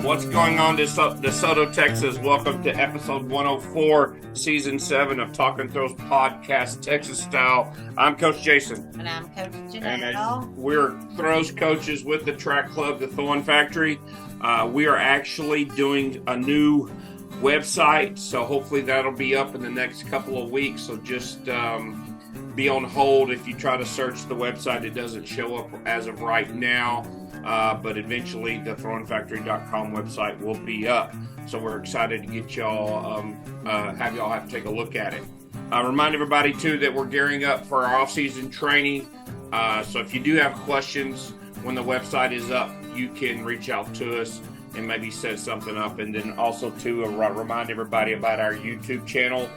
What's going on, DeSoto, Texas? Welcome to episode 104, season 7 of Talking Throws podcast, Texas style. I'm Coach Jason. And I'm Coach And Janelle. we're throws coaches with the track club, the Thorn Factory. We are actually doing a new website, so hopefully that'll be up in the next couple of weeks. So just be on hold. If you try to search the website, it doesn't show up as of right now. But eventually the thornfactory.com website will be up. So we're excited to get y'all, have y'all have to take a look at it. Remind everybody too that we're gearing up for our off-season training. So if you do have questions when the website is up, you can reach out to us and maybe set something up. And then also to remind everybody about our YouTube channel,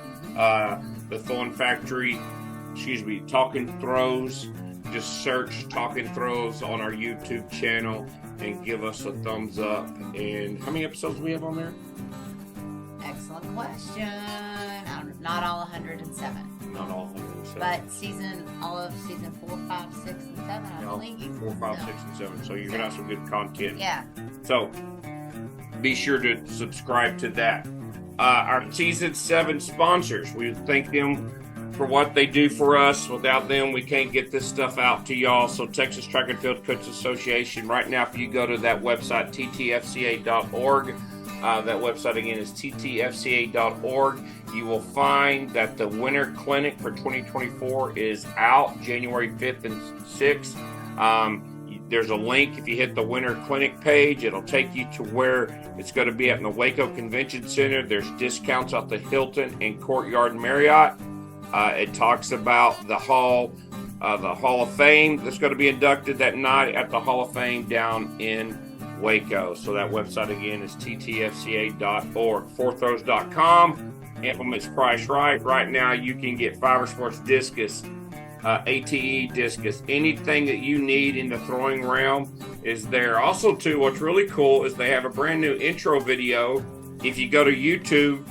the Thorn Factory, Talking Throws. Just search Talking Throws on our YouTube channel and give us a thumbs up. And how many episodes do we have on there? Excellent question. Not all 107. Not all 107. But all of season 4, 5, 6, and 7, I believe. 4, 5, 6, and 7. So you're going to have some good content. Yeah. So be sure to subscribe to that. Our season 7 sponsors, we thank them for what they do for us. Without them, we can't get this stuff out to y'all. So Texas Track and Field Coaches Association, right now, if you go to that website, ttfca.org, that website again is ttfca.org, you will find that the Winter Clinic for 2024 is out January 5th and 6th. There's a link. If you hit the Winter Clinic page, it'll take you to where it's going to be at in the Waco Convention Center. There's discounts at the Hilton and Courtyard Marriott. It talks about the Hall of Fame that's going to be inducted that night at the Hall of Fame down in Waco. So that website again is ttfca.org. Fourthrows.com. Implements price right. Right now you can get Fiber Sports Discus, ATE Discus. Anything that you need in the throwing realm is there. Also too, what's really cool is they have a brand new intro video. If you go to YouTube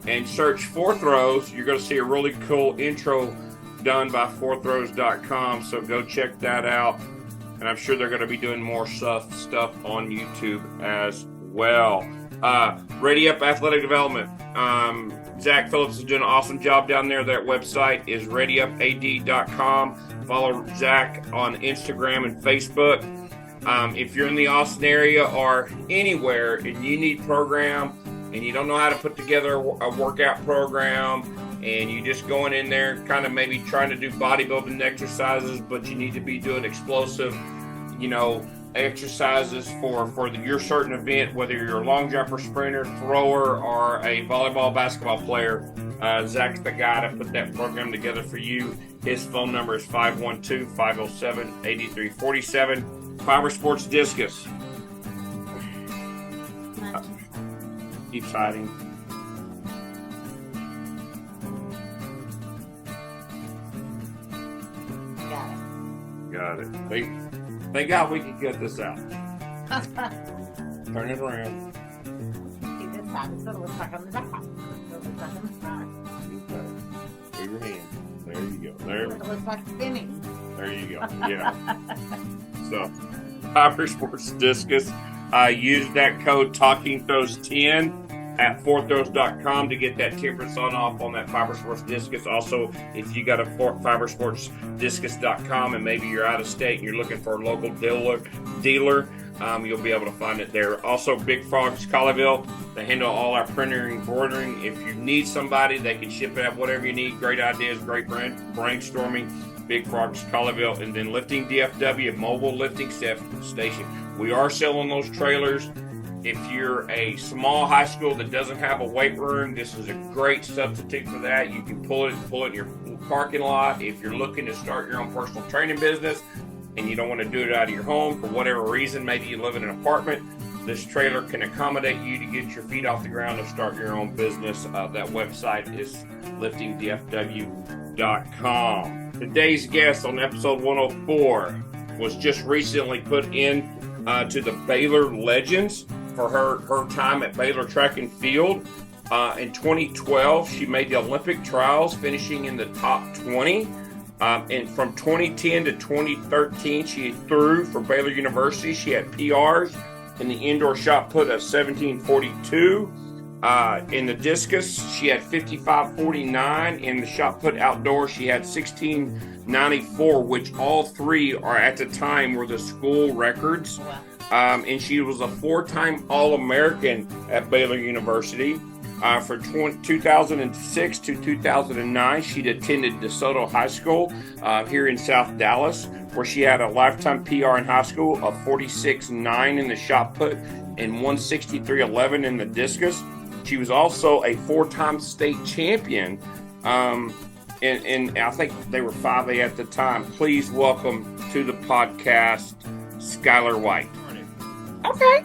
and search Four Throws, you're going to see a really cool intro done by fourthrows.com. So go check that out. And I'm sure they're going to be doing more stuff on YouTube as well. Ready Up Athletic Development. Zach Phillips is doing an awesome job down there. That website is readyupad.com. Follow Zach on Instagram and Facebook. If you're in the Austin area or anywhere and you need program, and you don't know how to put together a workout program, and you just going in there kind of maybe trying to do bodybuilding exercises, but you need to be doing explosive, exercises for your certain event, whether you're a long jumper, sprinter, thrower, or a volleyball, basketball player, Zach's the guy to put that program together for you. His phone number is 512-507-8347. Fiber Sports Discus. Keep fighting. Got it. Thank God we can get this out. Turn it around. See this side. It's going to look like on the back. Okay. Move your hand. There you go. There. It looks like spinning. There you go. Yeah. So, Fiber Sports Discus. Use that code TalkingThrows10 at fourthrows.com to get that 10% off on that Fiber Sports Discus. Also, if you got a fibersportsdiscus.com and maybe you're out of state and you're looking for a local dealer, you'll be able to find it there. Also, Big Frogs Colleyville, they handle all our printing and bordering. If you need somebody, they can ship it out, whatever you need. Great ideas, great brainstorming. Big Frogs Colleyville. And then Lifting DFW, mobile lifting station. We are selling those trailers. If you're a small high school that doesn't have a weight room, this is a great substitute for that. You can pull it in your parking lot. If you're looking to start your own personal training business and you don't want to do it out of your home for whatever reason, maybe you live in an apartment, this trailer can accommodate you to get your feet off the ground and start your own business. That website is liftingdfw.com. Today's guest on episode 104 was just recently put in to the Baylor Legends for her time at Baylor Track and Field. In 2012, she made the Olympic trials, finishing in the top 20. And from 2010 to 2013, she threw for Baylor University. She had PRs in the indoor shot put of 1742. In the discus, she had 55.49. In the shot put outdoor, she had 16.94, which all three are at the time were the school records. And she was a 4-time All-American at Baylor University. For 2006 to 2009, she'd attended Desoto High School here in South Dallas, where she had a lifetime PR in high school of 46.9 in the shot put and 163.11 in the discus. She was also a 4-time state champion, and I think they were 5A at the time. Please welcome to the podcast, Skylar White. Okay.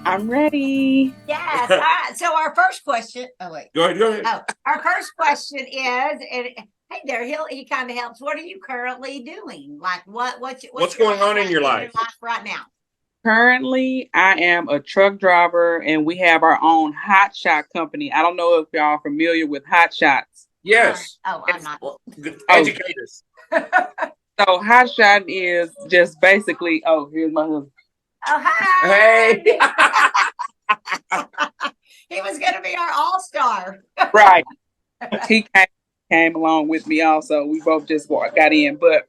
I'm ready. Yes. All right. So our first question. Oh wait. Go ahead. Oh, our first question is, and hey there, he kind of helps. What are you currently doing? Like what's going on in your life right now? Currently, I am a truck driver, and we have our own hot shot company. I don't know if y'all are familiar with hot shots. Yes. Oh, I'm not. Educate us. So hot shot is just basically. Oh, here's my husband. Oh, hi. Hey. He was going to be our all-star. Right. He came along with me also. We both just got in, but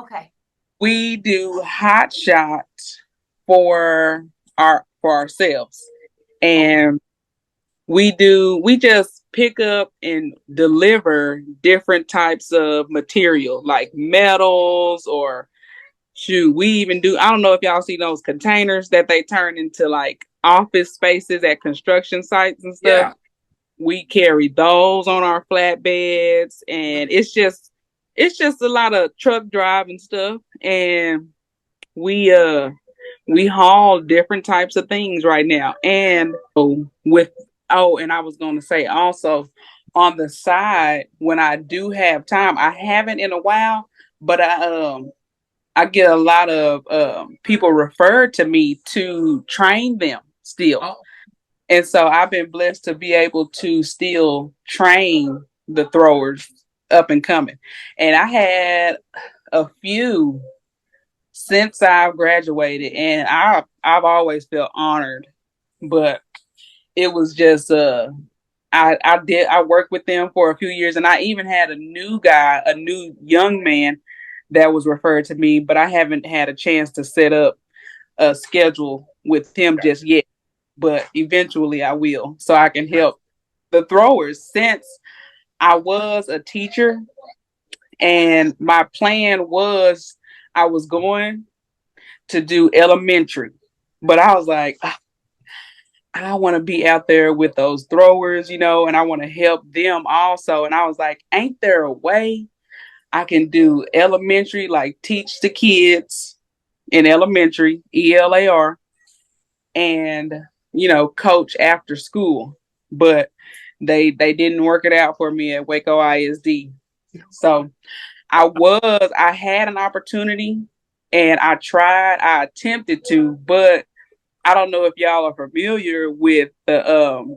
okay. We do hot shot for ourselves, and we just pick up and deliver different types of material like metals or we even do, I don't know if y'all see those containers that they turn into like office spaces at construction sites and stuff. Yeah. We carry those on our flatbeds, and it's just a lot of truck driving stuff, and we haul different types of things right now. And and I was going to say also on the side, when I do have time, I haven't in a while, but I get a lot of people referred to me to train them still. Oh. And so I've been blessed to be able to still train the throwers up and coming. And I had a few since I've graduated, and I've always felt honored, but it was just I worked with them for a few years, and I even had a new young man that was referred to me, but I haven't had a chance to set up a schedule with him just yet, but eventually I will, so I can help the throwers. Since I was a teacher and my plan was I was going to do elementary, but I was like, I want to be out there with those throwers, and I want to help them also. And I was like, ain't there a way I can do elementary, like teach the kids in elementary, ELAR, and, coach after school. But they didn't work it out for me at Waco ISD. So I had an opportunity, and I attempted to, but I don't know if y'all are familiar with the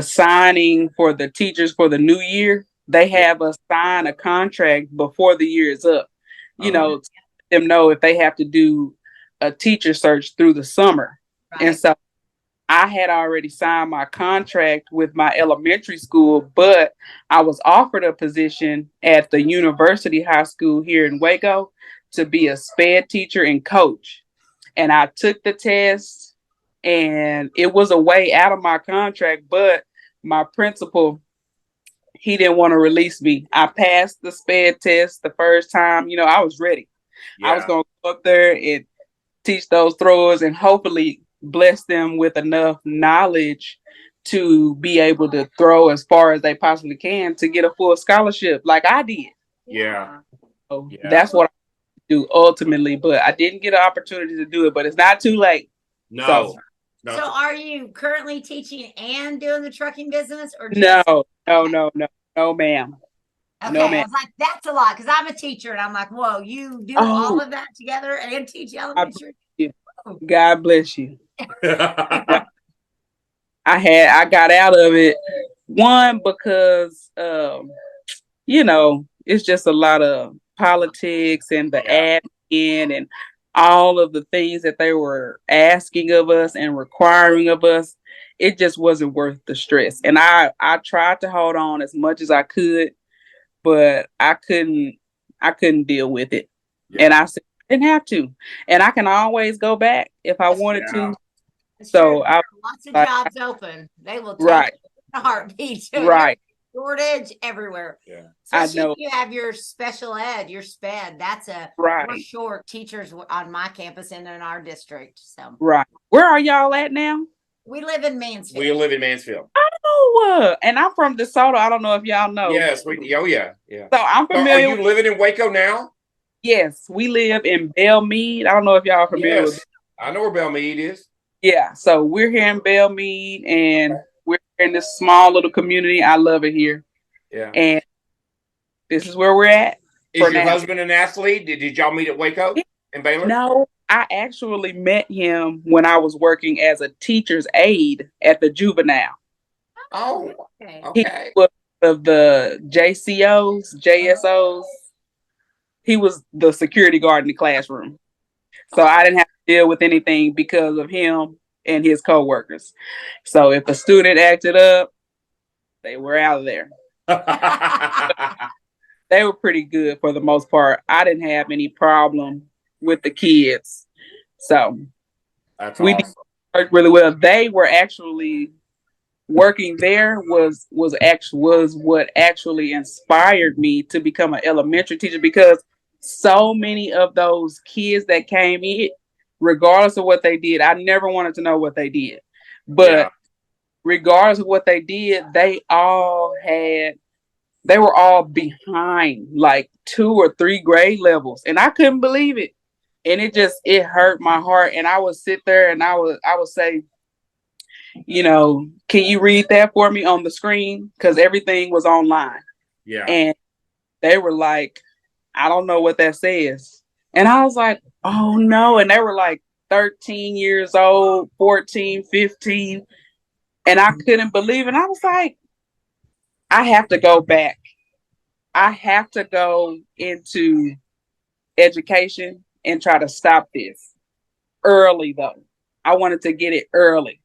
signing for the teachers for the new year. They have us sign a contract before the year is up, to let them know if they have to do a teacher search through the summer. Right. And so I had already signed my contract with my elementary school, but I was offered a position at the University High School here in Waco to be a SPED teacher and coach. And I took the test, and it was a way out of my contract, but my principal, he didn't want to release me. I passed the SPED test the first time. I was ready. Yeah. I was going to go up there and teach those throwers and hopefully bless them with enough knowledge to be able to throw as far as they possibly can to get a full scholarship like I did. Yeah. So that's what I do ultimately, but I didn't get an opportunity to do it, but it's not too late. No. So are you currently teaching and doing the trucking business, or just... No, ma'am. Okay, no, ma'am. I was like, that's a lot, because I'm a teacher, and I'm like, whoa, you do all of that together and teach elementary? God bless you. I got out of it, one, because it's just a lot of politics and the admin, and all of the things that they were asking of us and requiring of us, it just wasn't worth the stress. And I tried to hold on as much as I could, but I couldn't deal with it. Yeah. And I said I didn't have to. And I can always go back if I wanted Yeah. to. That's So true. I Lots of like, jobs open. They will take right, a heartbeat. right. Shortage everywhere. Yeah. I Especially know. if you have your special ed, your SPED. We're Right, short teachers on my campus and in our district. So right. Where are y'all at now? we live in Mansfield. We live in Mansfield. Oh, and I'm from DeSoto. I don't know if y'all know. Yes. Oh yeah. Yeah. So I'm So are familiar you with, living in Waco now? yes, we live in Belmead. I don't know if y'all are familiar with. Yes. I know where Belmead is. Yeah, so we're here in Belmead and we're in this small little community. I love it here. Yeah. And this is where we're at. Is your now. husband an athlete? Did y'all meet at Waco in Baylor? No, I actually met him when I was working as a teacher's aide at the juvenile. Oh, Okay. He okay. was of the JCOs, JSOs. He was the security guard in the classroom. So I didn't have to deal with anything because of him and his coworkers. So if a student acted up, they were out of there. They were pretty good for the most part. I didn't have any problem with the kids. So That's we awesome. did really well. They were actually working there was what actually inspired me to become an elementary teacher, because so many of those kids that came in, regardless of what they did, I never wanted to know what they did. But Yeah. regardless of what they did, they were all behind like 2 or 3 grade levels. And I couldn't believe it. And it hurt my heart. And I would sit there and I would say, can you read that for me on the screen? Because everything was online. Yeah. And they were like, I don't know what that says. And I was like, oh no. And they were like 13 years old, 14, 15. And I couldn't believe it. And I was like, I have to go back. I have to go into education and try to stop this early, though. I wanted to get it early.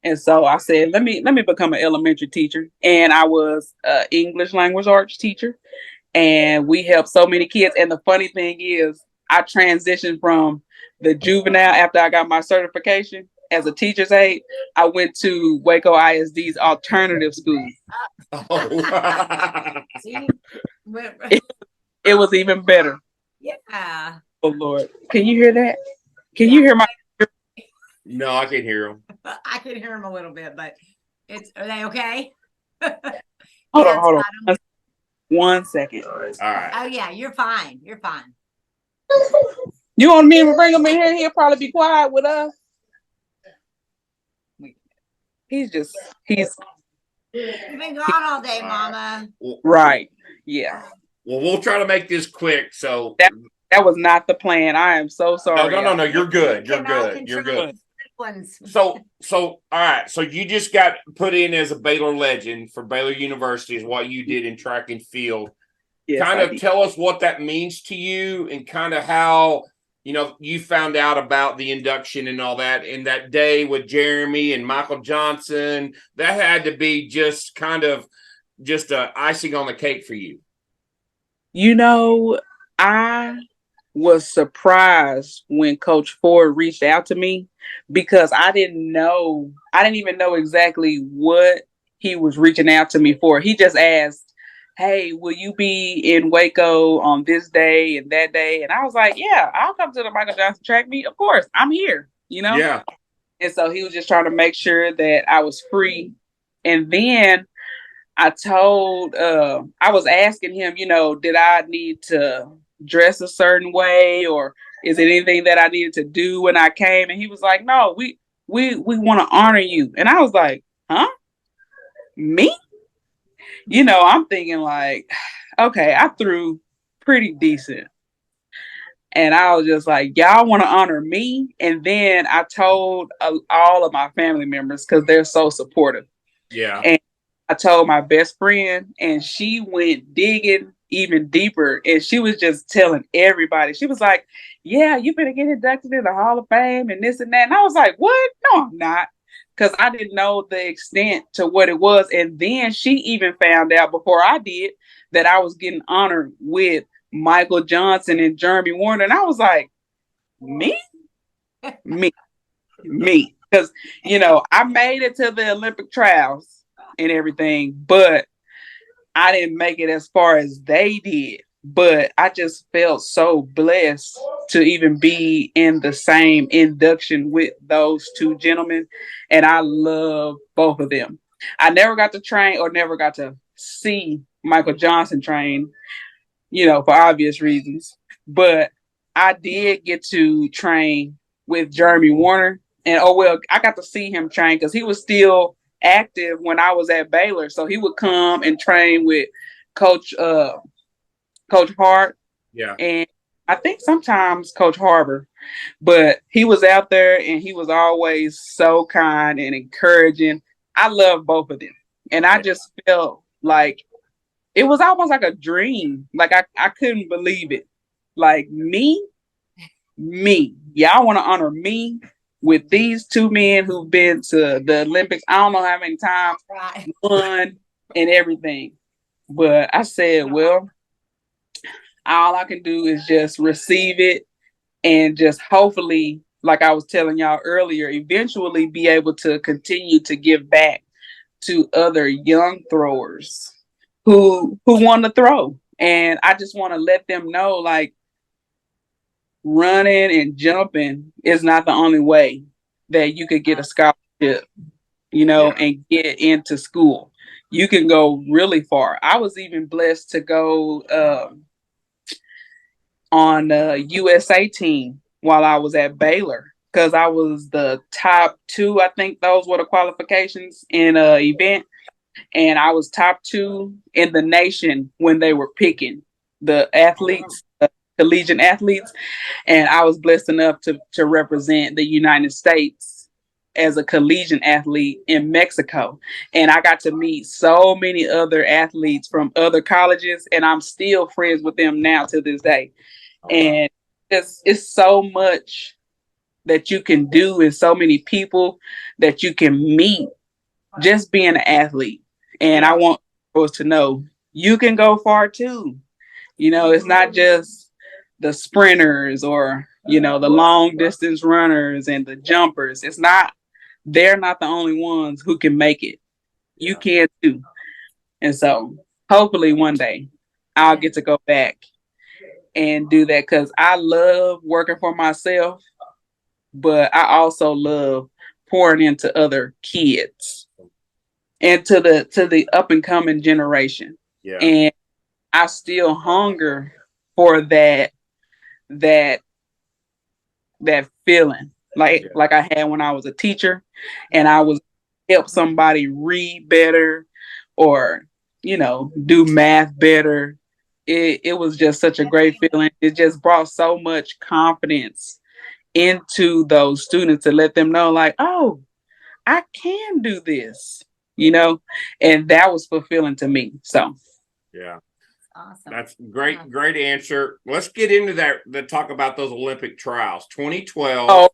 And so I said, let me become an elementary teacher. And I was an English language arts teacher. And we helped so many kids. And the funny thing is, I transitioned from the juvenile after I got my certification as a teacher's aide. I went to Waco ISD's alternative school. Oh. See? It was even better. Yeah. Oh, Lord. Can you hear that? Can you hear my... No, I can hear him. I can hear them a little bit, but are they okay? Hold on. 1 second. All right. Oh yeah, you're fine. You're fine. You want me to bring him in here? He'll probably be quiet with us. He's You've been gone all day, Mama. right. Yeah. Well, we'll try to make this quick. So That was not the plan. I am so sorry. no. You're good. You're Cannot good. You're control good. the ones. So all right. So you just got put in as a Baylor legend for Baylor University is what you did in track and field. Yes, Kind I of did. tell us what that means to you and kind of how you found out about the induction and all that in that day with Jeremy and Michael Johnson. That had to be just kind of just icing on the cake for you. I was surprised when Coach Ford reached out to me, because I didn't even know exactly what he was reaching out to me for. He just asked, hey, will you be in Waco on this day and that day? And I was like, yeah, I'll come to the Michael Johnson track meet. Of course, I'm here, Yeah. And so he was just trying to make sure that I was free. And then I was asking him, did I need to dress a certain way, or is it anything that I needed to do when I came? And he was like, no, we want to honor you. And I was like, huh? Me? I'm thinking like, okay, I threw pretty decent. And I was just like, y'all want to honor me? And then I told all of my family members, because they're so supportive. Yeah. And I told my best friend, and she went digging even deeper. And she was just telling everybody. She was like, yeah, you better get inducted in the Hall of Fame and this and that. And I was like, what? No, I'm not. Because I didn't know the extent to what it was. And then she even found out before I did that I was getting honored with Michael Johnson and Jeremy Warner. And I was like, me? Me. Because, I made it to the Olympic trials and everything, but I didn't make it as far as they did. But I just felt so blessed to even be in the same induction with those two gentlemen. And I love both of them. I never got to train or never got to see Michael Johnson train, for obvious reasons. But I did get to train with Jeremy Warner. And I got to see him train because he was still active when I was at Baylor. So he would come and train with Coach Hart. Yeah. And I think sometimes Coach Harbor. But he was out there and he was always so kind and encouraging. I love both of them. And I just felt like it was almost like a dream. Like I couldn't believe it. Like me. Y'all want to honor me with these two men who've been to the Olympics. I don't know how many times, won and everything. But I said, well, all I can do is just receive it and just hopefully, like I was telling y'all earlier, eventually be able to continue to give back to other young throwers who want to throw. And I just want to let them know, like, running and jumping is not the only way that you could get a scholarship, and get into school. You can go really far. I was even blessed to go on the USA team while I was at Baylor because I was the top 2. I think those were the qualifications in an event. And I was top 2 in the nation when they were picking the athletes, collegiate athletes. And I was blessed enough to represent the United States as a collegiate athlete in Mexico. And I got to meet so many other athletes from other colleges, and I'm still friends with them now to this day. And it's so much that you can do and so many people that you can meet just being an athlete. And I want us to know you can go far too. It's not just the sprinters or, the long distance runners and the jumpers. They're not the only ones who can make it. You can too. And so hopefully one day I'll get to go back and do that because I love working for myself, but I also love pouring into other kids and to the up and coming generation. Yeah. And I still hunger for that feeling like I had when I was a teacher and I was help somebody read better or do math better. It was just such a great feeling. It just brought so much confidence into those students to let them know, like, oh, I can do this, and that was fulfilling to me. So, yeah, awesome. That's great. Great answer. Let's get into that. Talk about those Olympic trials, 2012. Oh,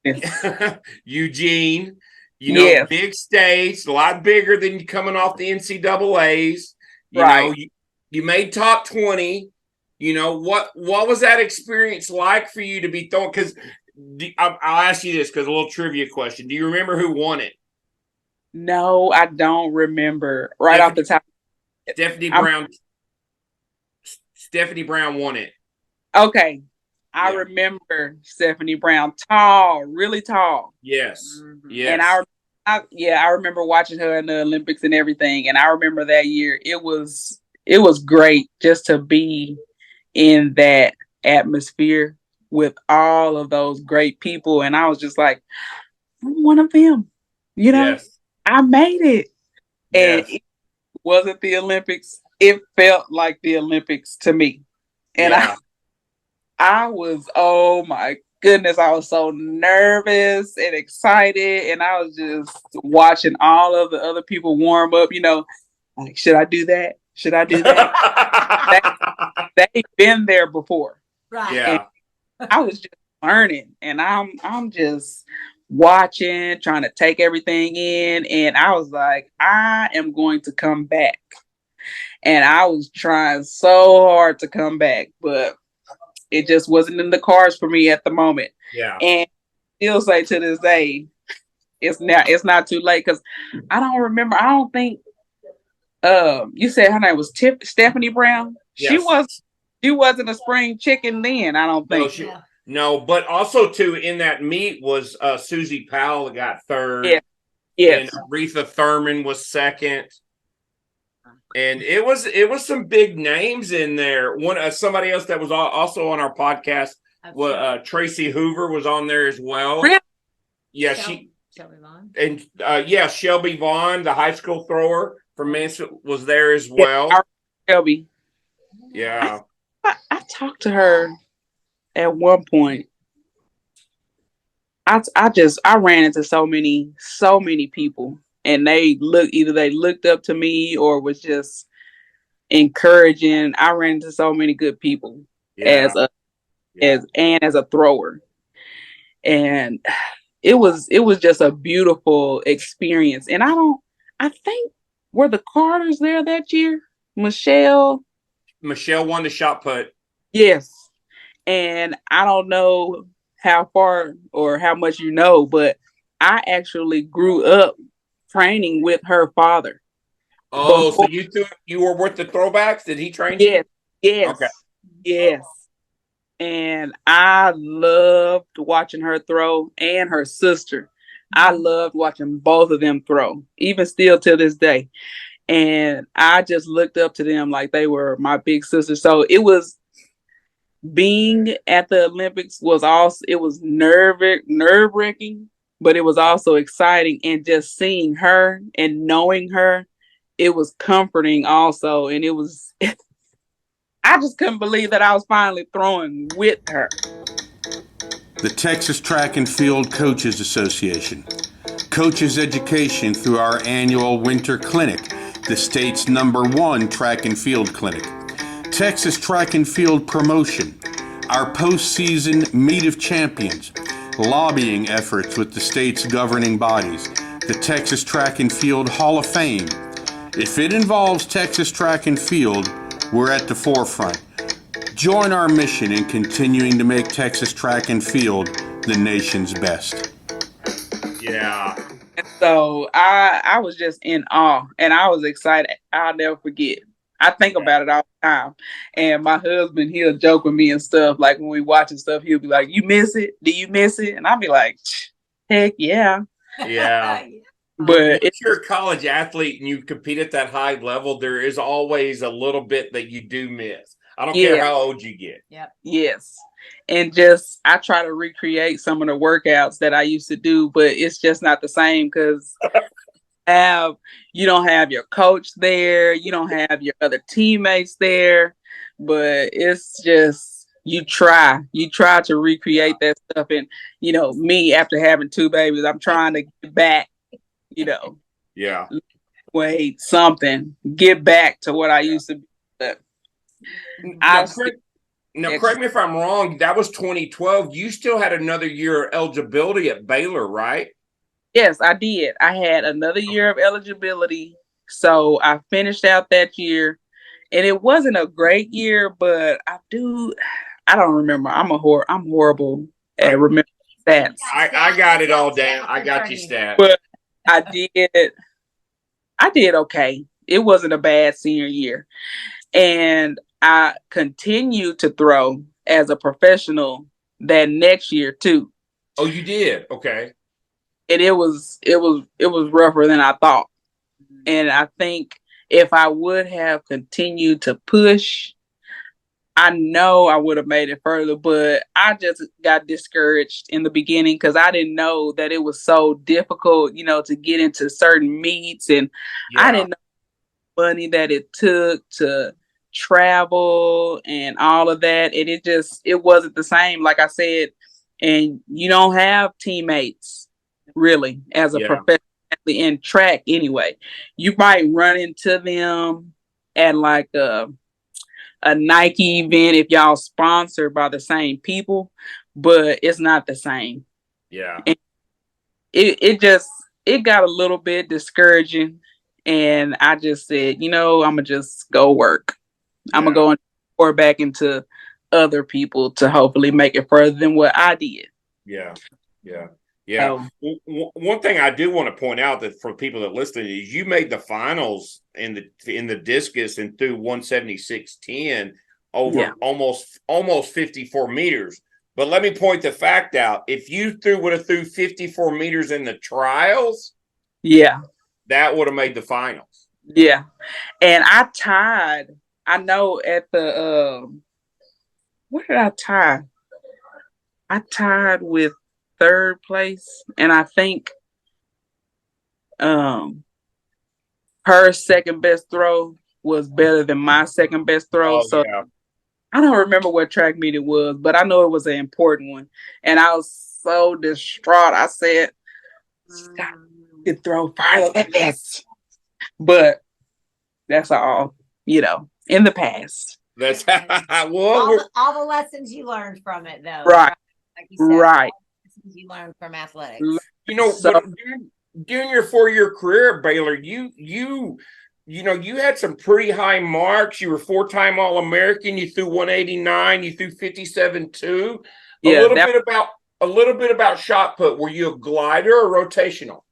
yes. Eugene. Yes. Big stage, a lot bigger than coming off the NCAA's. You made top 20. What was that experience like for you to be throwing? Because I'll ask you this because a little trivia question. Do you remember who won it? No, I don't remember off the top. Stephanie Brown won it. Okay. I remember Stephanie Brown, tall, really tall. Yes. Mm-hmm. Yes. And I remember watching her in the Olympics and everything. And I remember that year, it was great just to be in that atmosphere with all of those great people. And I was just like, I'm one of them, Yes. I made it. Yes. And it wasn't the Olympics. It felt like the Olympics to me. And I was, oh my goodness, I was so nervous and excited. And I was just watching all of the other people warm up, like, should I do that? Should I do that? They've been there before. Right. Yeah. And I was just learning, and I'm just watching, trying to take everything in, and I was like, I am going to come back. And I was trying so hard to come back, but it just wasn't in the cards for me at the moment. Yeah. And still say to this day, it's not too late, because I don't remember. I don't think you said her name was Stephanie Brown. Yes. She wasn't a spring chicken then, I don't think. No, but also too in that meet was Susie Powell that got third. Yeah. Yes. And Aretha Thurman was second. And it was some big names in there. One somebody else that was also on our podcast was Tracy Hoover was on there as well. Really? Yeah, Shelby Vaughn. And Shelby Vaughn, the high school thrower from Mansfield, was there as well. Yeah, Shelby. Yeah. I talked to her at one point. I ran into so many people, and they looked up to me or was just encouraging. I ran into so many good people as a thrower, and it was just a beautiful experience. And I think, were the Carters there that year? Michelle won the shot put. Yes. And I don't know how far or how much you know, but I actually grew up training with her father. Oh, so you were with the throwbacks? Did he train you? Yes. Okay. Yes. And I loved watching her throw, and her sister. I loved watching both of them throw, even still to this day. And I just looked up to them like they were my big sisters. So it was, being at the Olympics was nerve-wracking, but it was also exciting. And just seeing her and knowing her, it was comforting also. And it was, I just couldn't believe that I was finally throwing with her. The Texas Track and Field Coaches Association. Coaches education through our annual winter clinic, the state's #1 track and field clinic. Texas Track and Field promotion, our postseason Meet of Champions, lobbying efforts with the state's governing bodies, the Texas Track and Field Hall of Fame. If it involves Texas Track and Field, we're at the forefront. Join our mission in continuing to make Texas Track and Field the nation's best. Yeah. So I was just in awe, and I was excited. I'll never forget. I think about it all the time. And my husband, he'll joke with me and stuff. Like when we watching stuff, he'll be like, "You miss it? Do you miss it?" And I'll be like, "Heck yeah." Yeah. But if you're a college athlete and you compete at that high level, there is always a little bit that you do miss. I don't care how old you get. Yep. Yes. And just, I try to recreate some of the workouts that I used to do, but it's just not the same, because you don't have your coach there, you don't have your other teammates there, but it's just, you try to recreate that stuff. And, me, after having 2 babies, I'm trying to get back, yeah, get back to what I used to be. But Now, correct me if I'm wrong, that was 2012. You still had another year of eligibility at Baylor, right? Yes, I did. I had another year of eligibility. So I finished out that year. And it wasn't a great year, but I don't remember. I'm horrible at remembering stats. I got it all down. I got you stats. But I did okay. It wasn't a bad senior year. And I continued to throw as a professional that next year too. Oh, you did? Okay. And it was rougher than I thought. And I think if I would have continued to push, I know I would have made it further, but I just got discouraged in the beginning because I didn't know that it was so difficult, to get into certain meets, and I didn't know the money that it took to travel and all of that. And it wasn't the same, like I said, and you don't have teammates really as a professional in track anyway. You might run into them at like a Nike event if y'all sponsored by the same people, but it's not the same. Yeah. And it got a little bit discouraging, and I just said, I'm gonna just go work. I'm gonna go and pour back into other people to hopefully make it further than what I did. Yeah. One thing I do want to point out that for people that listen is you made the finals in the discus and threw 176.10 over almost 54 meters. But let me point the fact out: if you would have threw 54 meters in the trials, that would have made the finals. Yeah, and I tied. I know at the where did I tie? I tied with third place, and I think her second best throw was better than my second best throw. I don't remember what track meet it was, but I know it was an important one. And I was so distraught. I said, "Scott, you could throw farther than this." But that's all, in the past. That's all the lessons you learned from it, though. Right. Like you said, right. Lessons you learned from athletics. During your 4-year career at Baylor, you had some pretty high marks. You were 4-time All-American. You threw 189. You threw 57.2. A little bit about shot put. Were you a glider or rotational?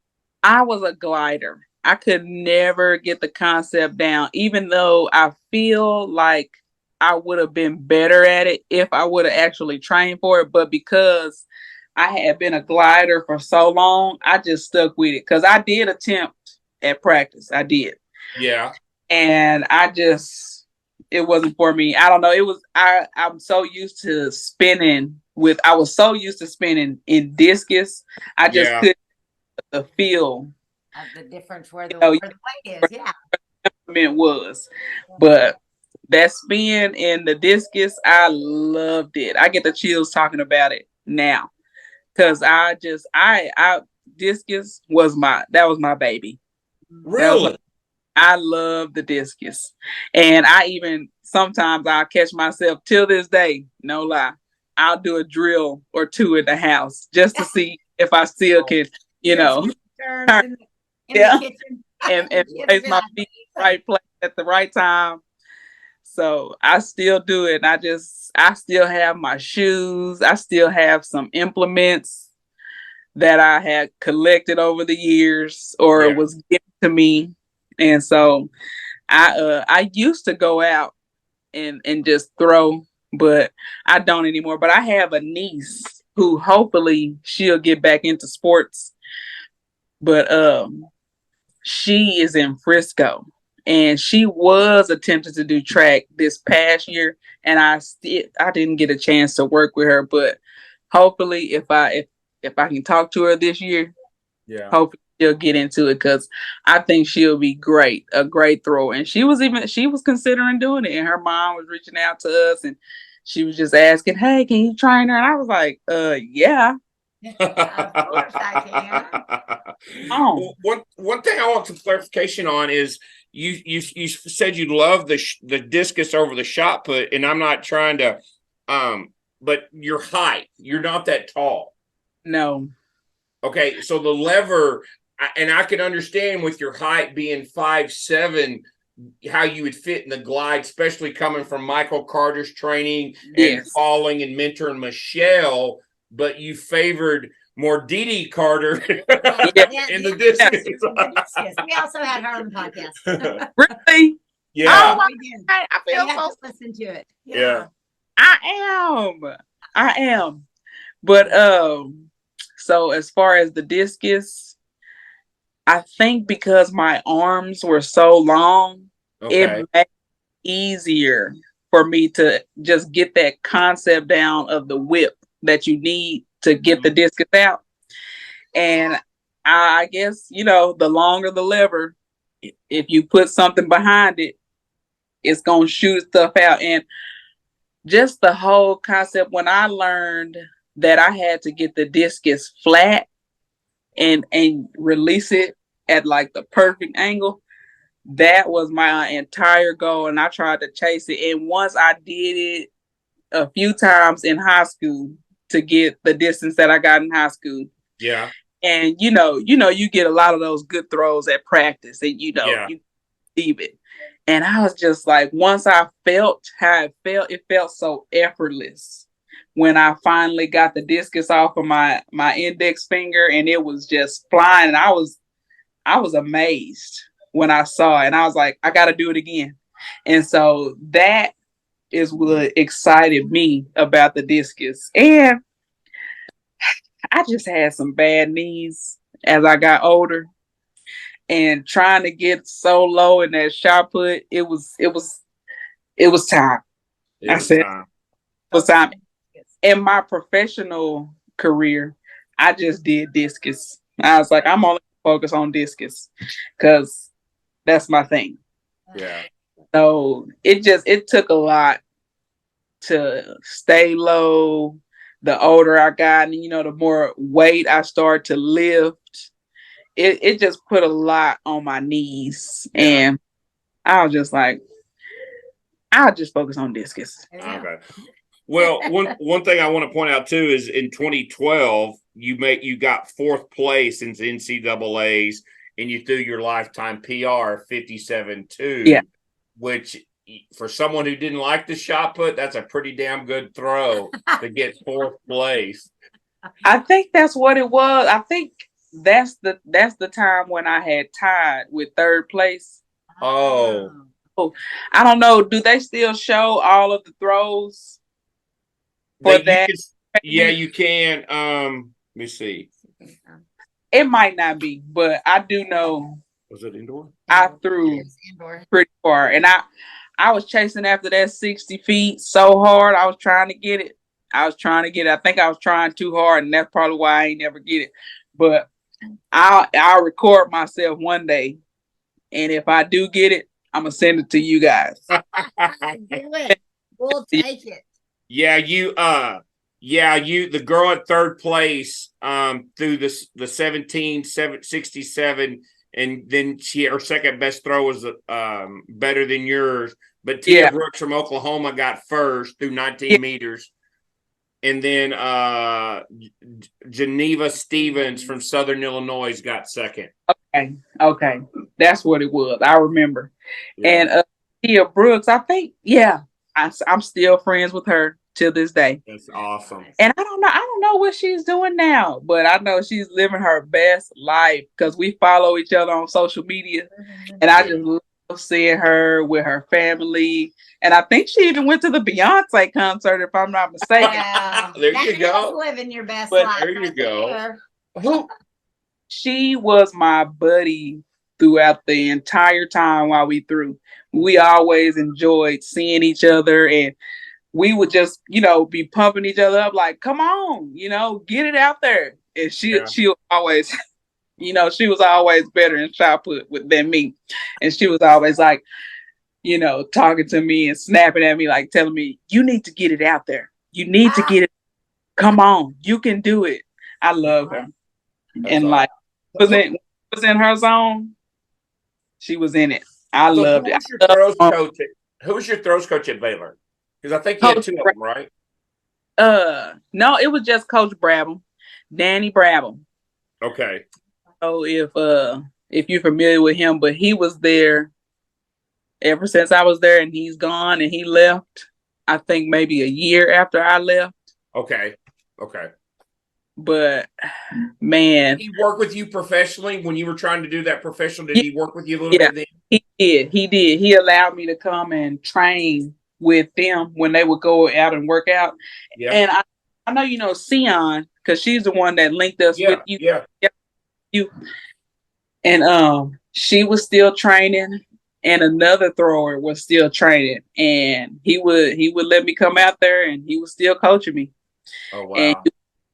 I was a glider. I could never get the concept down, even though I feel like I would have been better at it if I would have actually trained for it. But because I had been a glider for so long, I just stuck with it because I did attempt at practice. I did. Yeah. And it wasn't for me. I don't know. I'm so used to spinning I was so used to spinning in discus. I just couldn't the feel of the difference where the weight is. Yeah. It was. But that spin in the discus, I loved it. I get the chills talking about it now. Cause discus was my baby. Really? I love the discus. And sometimes I'll catch myself till this day, no lie. I'll do a drill or two in the house just to see if I still can, turn in the kitchen. and place my feet in the right place at the right time. So I still do it. I still have my shoes. I still have some implements that I had collected over the years or was given to me. And so I used to go out and just throw, but I don't anymore. But I have a niece who hopefully she'll get back into sports. But she is in Frisco. And she was attempting to do track this past year, and I didn't get a chance to work with her. But hopefully, if I can talk to her this year, hopefully she'll get into it because I think she'll be a great thrower. And she was considering doing it, and her mom was reaching out to us, and she was just asking, "Hey, can you train her?" And I was like, yeah." Of course I can. One thing I want some clarification on is you said you love the discus over the shot put, and I'm not trying to but your height, you're not that tall. No. Okay, so the lever, and I can understand with your height being 5'7", how you would fit in the glide, especially coming from Michael Carter's training and falling and mentoring Michelle. But you favored more Dee Carter in the discus. We also had her on the podcast. Really? Yeah. Oh, We did. I feel We had so. to listen to it. Yeah. I am. But so as far as the discus, I think because my arms were so long, it made it easier for me to just get that concept down of the whip that you need to get the discus out. And I guess, the longer the lever, if you put something behind it, it's going to shoot stuff out. And just the whole concept, when I learned that I had to get the discus flat and release it at like the perfect angle, that was my entire goal, and I tried to chase it. And once I did it a few times in high school to get the distance that I got in high school. Yeah. And you get a lot of those good throws at practice, and you leave it. And I was just like, once I felt how it felt so effortless when I finally got the discus off of my index finger, and it was just flying. And I was amazed when I saw it, and I was like, I got to do it again. And so that is what excited me about the discus. And I just had some bad knees as I got older, and trying to get so low in that shot put, it was time. It was time. In my professional career, I just did discus. I was like, I'm only focused on discus because that's my thing. Yeah. So it took a lot to stay low. The older I got, and the more weight I started to lift, it just put a lot on my knees. Yeah. And I was just like, I'll just focus on discus. Okay. Well, one thing I want to point out too is in 2012 you got fourth place in the NCAA's, and you threw your lifetime PR 57.2. Yeah. Which for someone who didn't like the shot put, that's a pretty damn good throw to get fourth place. I think that's what it was. I think that's the time when I had tied with third place. Oh. I don't know. Do they still show all of the throws for that? You can. Let me see. It might not be, but I do know. Was it indoor? I threw pretty far, and I was chasing after that 60 feet so hard. I was trying to get it. I think I was trying too hard, and that's probably why I ain't never get it. But I'll record myself one day, and if I do get it, I'm gonna send it to you guys. We'll take it. Yeah, the girl at third place through the 17.67, and then her second best throw was better than yours. But Tia Brooks from Oklahoma got first through 19 meters. And then Geneva Stevens from Southern Illinois got second. Okay. That's what it was. I remember. Yeah. And Tia Brooks, I think, I'm still friends with her to this day. That's awesome. And I don't know what she's doing now, but I know she's living her best life because we follow each other on social media. And I just love seeing her with her family. And I think she even went to the Beyonce concert, if I'm not mistaken. Yeah. There you go. Living your best life. There you go. She was my buddy throughout the entire time while we threw. We always enjoyed seeing each other, and we would just, be pumping each other up like, come on, get it out there. And she always, she was always better in shot put than me. And she was always like, talking to me and snapping at me, like telling me, you need to get it out there. You need to get it. Come on, you can do it. I love her. That's and awesome. was in her zone. She was in it. I loved it. Who was your throws coach at Baylor? Because I think you had two of them, right? No, it was just Coach Brabham, Danny Brabham. Okay. So if you're familiar with him, but he was there ever since I was there, and he's gone, and he left, I think maybe a year after I left. Okay. But man, did he work with you professionally when you were trying to do that professional? Did he work with you a little bit then? He did. He allowed me to come and train with them when they would go out and work out. Yeah. And I know Sion, because she's the one that linked us with you. Yeah. And she was still training, and another thrower was still training, and he would let me come out there, and he was still coaching me. Oh wow. And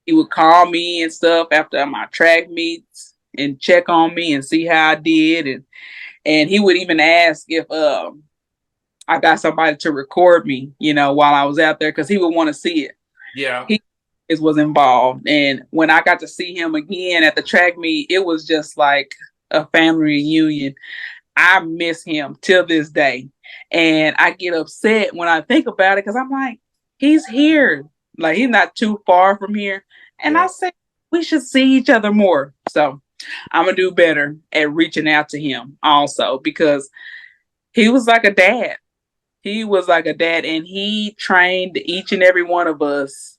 he would call me and stuff after my track meets and check on me and see how I did, and he would even ask if I got somebody to record me, while I was out there, because he would want to see it. Yeah. He was involved. And when I got to see him again at the track meet, it was just like a family reunion. I miss him till this day. And I get upset when I think about it because I'm like, he's here. Like, he's not too far from here. And I said, we should see each other more. So I'm going to do better at reaching out to him also, because he was like a dad. He was like a dad, and he trained each and every one of us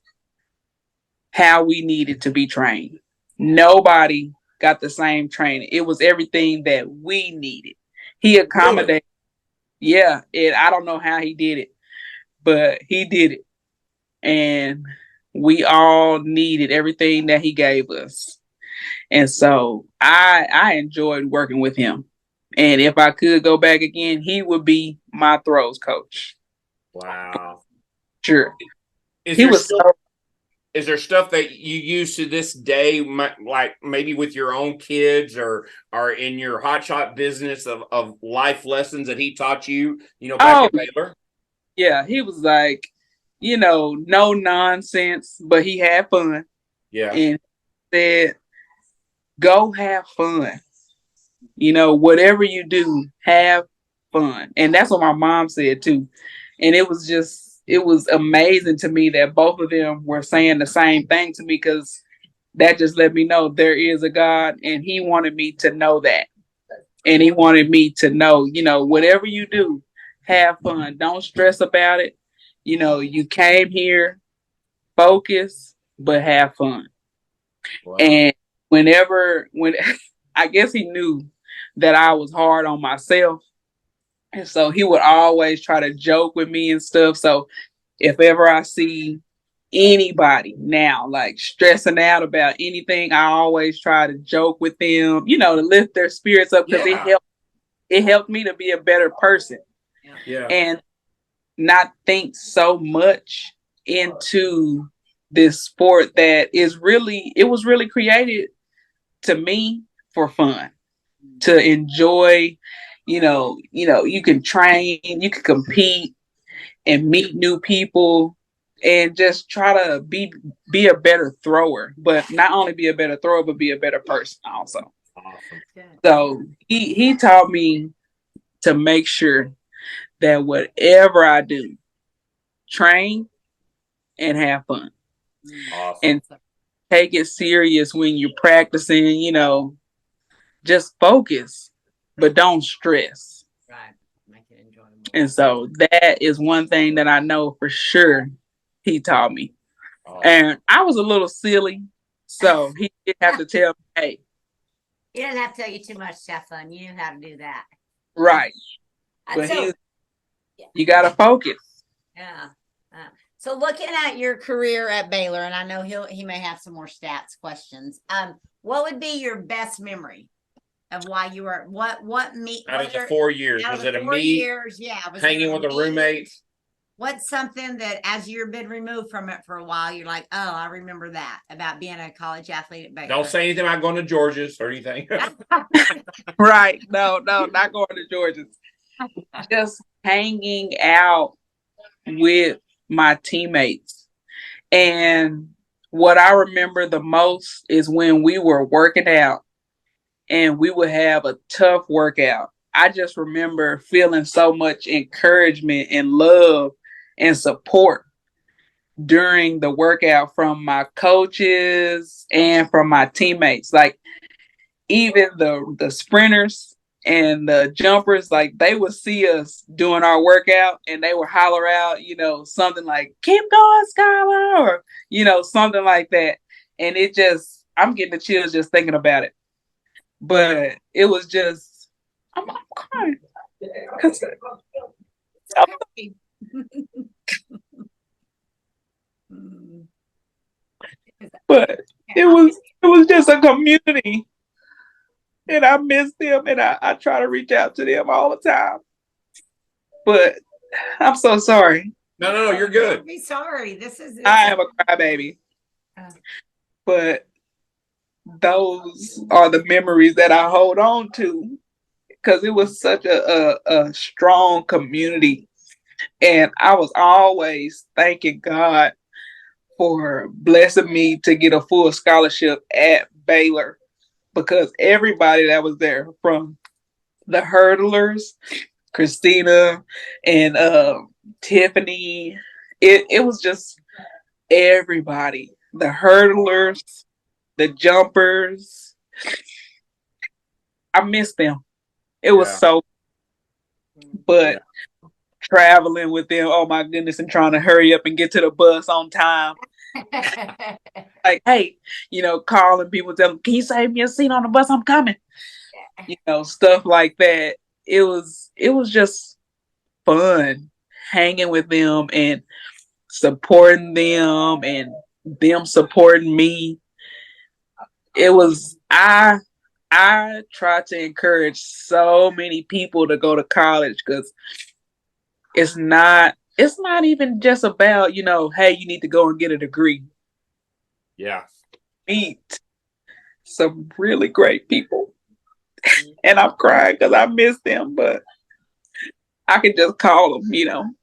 how we needed to be trained. Nobody got the same training. It was everything that we needed. He accommodated. Yeah, and I don't know how he did it, but he did it. And we all needed everything that he gave us. And so I enjoyed working with him. And if I could go back again, he would be my throws coach. Wow. Sure. Is He there was still, so is there stuff that you use to this day, like maybe with your own kids or in your hotshot business of life lessons that he taught you, back at Baylor? yeah, he was like, no nonsense, but he had fun. Yeah. And said, go have fun. Whatever you do, have fun. And that's what my mom said too. And it was amazing to me that both of them were saying the same thing to me, because that just let me know there is a God, and he wanted me to know that. And he wanted me to know, whatever you do, have fun. Don't stress about it. You came here, focus, but have fun. Wow. And when I guess he knew that I was hard on myself. And so he would always try to joke with me and stuff. So if ever I see anybody now like stressing out about anything, I always try to joke with them, to lift their spirits up, because it helped me to be a better person. Yeah. And not think so much into this sport that it was really created to me for fun, to enjoy. You can train, you can compete and meet new people and just try to be a better thrower, but not only be a better thrower, but be a better person also. Awesome. So he taught me to make sure that whatever I do, train and have fun. Awesome. And take it serious when you're practicing, just focus, but don't stress. Right. Make it enjoyable. And so that is one thing that I know for sure he taught me. And I was a little silly, so he didn't have to tell me, hey. He didn't have to tell you too much to have fun. You knew how to do that. Right. But So, you got to focus. yeah. So looking at your career at Baylor, and I know he may have some more stats questions. What would be your best memory of why you were out of the 4 years? Was it a meet? Years, yeah. Hanging with a roommate? What's something that, as you've been removed from it for a while, you're like, oh, I remember that about being a college athlete at Baylor? Don't say anything about going to Georgia's or anything. Right. No, not going to Georgia's. Just hanging out with my teammates. And what I remember the most is when we were working out and we would have a tough workout. I just remember feeling so much encouragement and love and support during the workout from my coaches and from my teammates. Like, even the sprinters and the jumpers, like, they would see us doing our workout and they would holler out, something like, keep going, Skylar, or, something like that. And I'm getting the chills just thinking about it. But it was just, I'm crying. But it was just a community. And I miss them, and I try to reach out to them all the time. But I'm so sorry. No, you're good. Don't be sorry. I am a crybaby. But those are the memories that I hold on to, because it was such a strong community. And I was always thanking God for blessing me to get a full scholarship at Baylor, because everybody that was there, from the hurdlers, Christina and Tiffany. It was just everybody. The hurdlers, the jumpers. I miss them. It was Yeah. so, but Yeah. traveling with them, oh my goodness, and trying to hurry up and get to the bus on time. Like, hey, calling people, tell them, can you save me a seat on the bus? I'm coming. Stuff like that. It was just fun hanging with them and supporting them and them supporting me. It was I try to encourage so many people to go to college because it's not even just about, hey, you need to go and get a degree. Yeah. Meet some really great people. And I'm crying because I miss them, but I can just call them,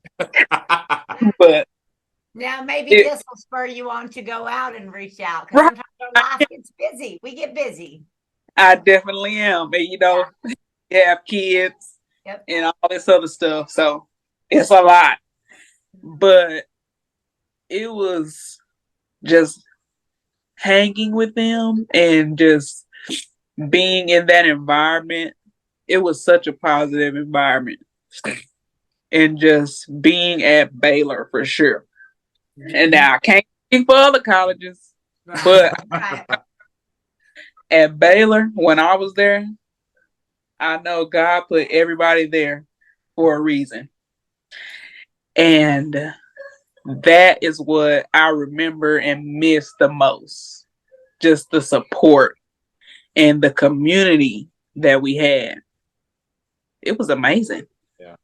But now maybe this will spur you on to go out and reach out because sometimes our life gets busy. We get busy. I definitely am. And you have kids and all this other stuff. So it's a lot. But it was just hanging with them and just being in that environment. It was such a positive environment. And just being at Baylor for sure. And now I can't speak for other colleges, but at Baylor, when I was there, I know God put everybody there for a reason. And that is what I remember and miss the most. Just the support and the community that we had. It was amazing. Yeah.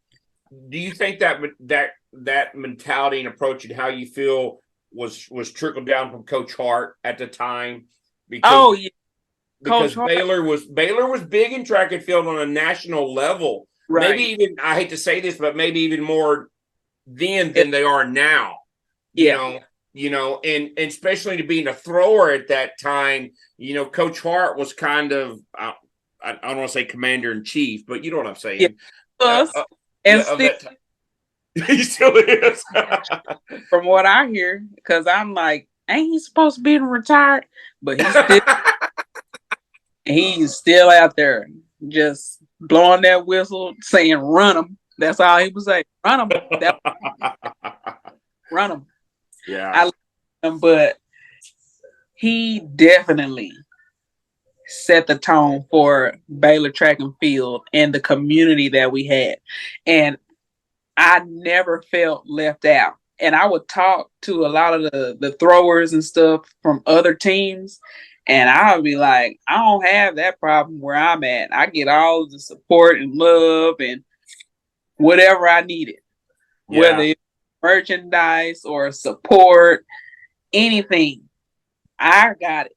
Do you think that mentality and approach and how you feel was trickled down from Coach Hart at the time? Because Baylor was big in track and field on a national level. Right. Maybe even, I hate to say this, but maybe even more then than they are now. And especially to being a thrower at that time, Coach Hart was kind of I don't want to say commander in chief, but you know what I'm saying. He still is. From what I hear, because I'm like, ain't he supposed to be retired? But he's still out there, just blowing that whistle, saying, "Run him." That's all he was saying. Run him. Run him. Yeah. I like him, but he definitely set the tone for Baylor track and field and the community that we had. And I never felt left out. And I would talk to a lot of the throwers and stuff from other teams. And I would be like, I don't have that problem where I'm at. I get all of the support and love and whatever I needed. Yeah. Whether it's merchandise or support, anything, I got it.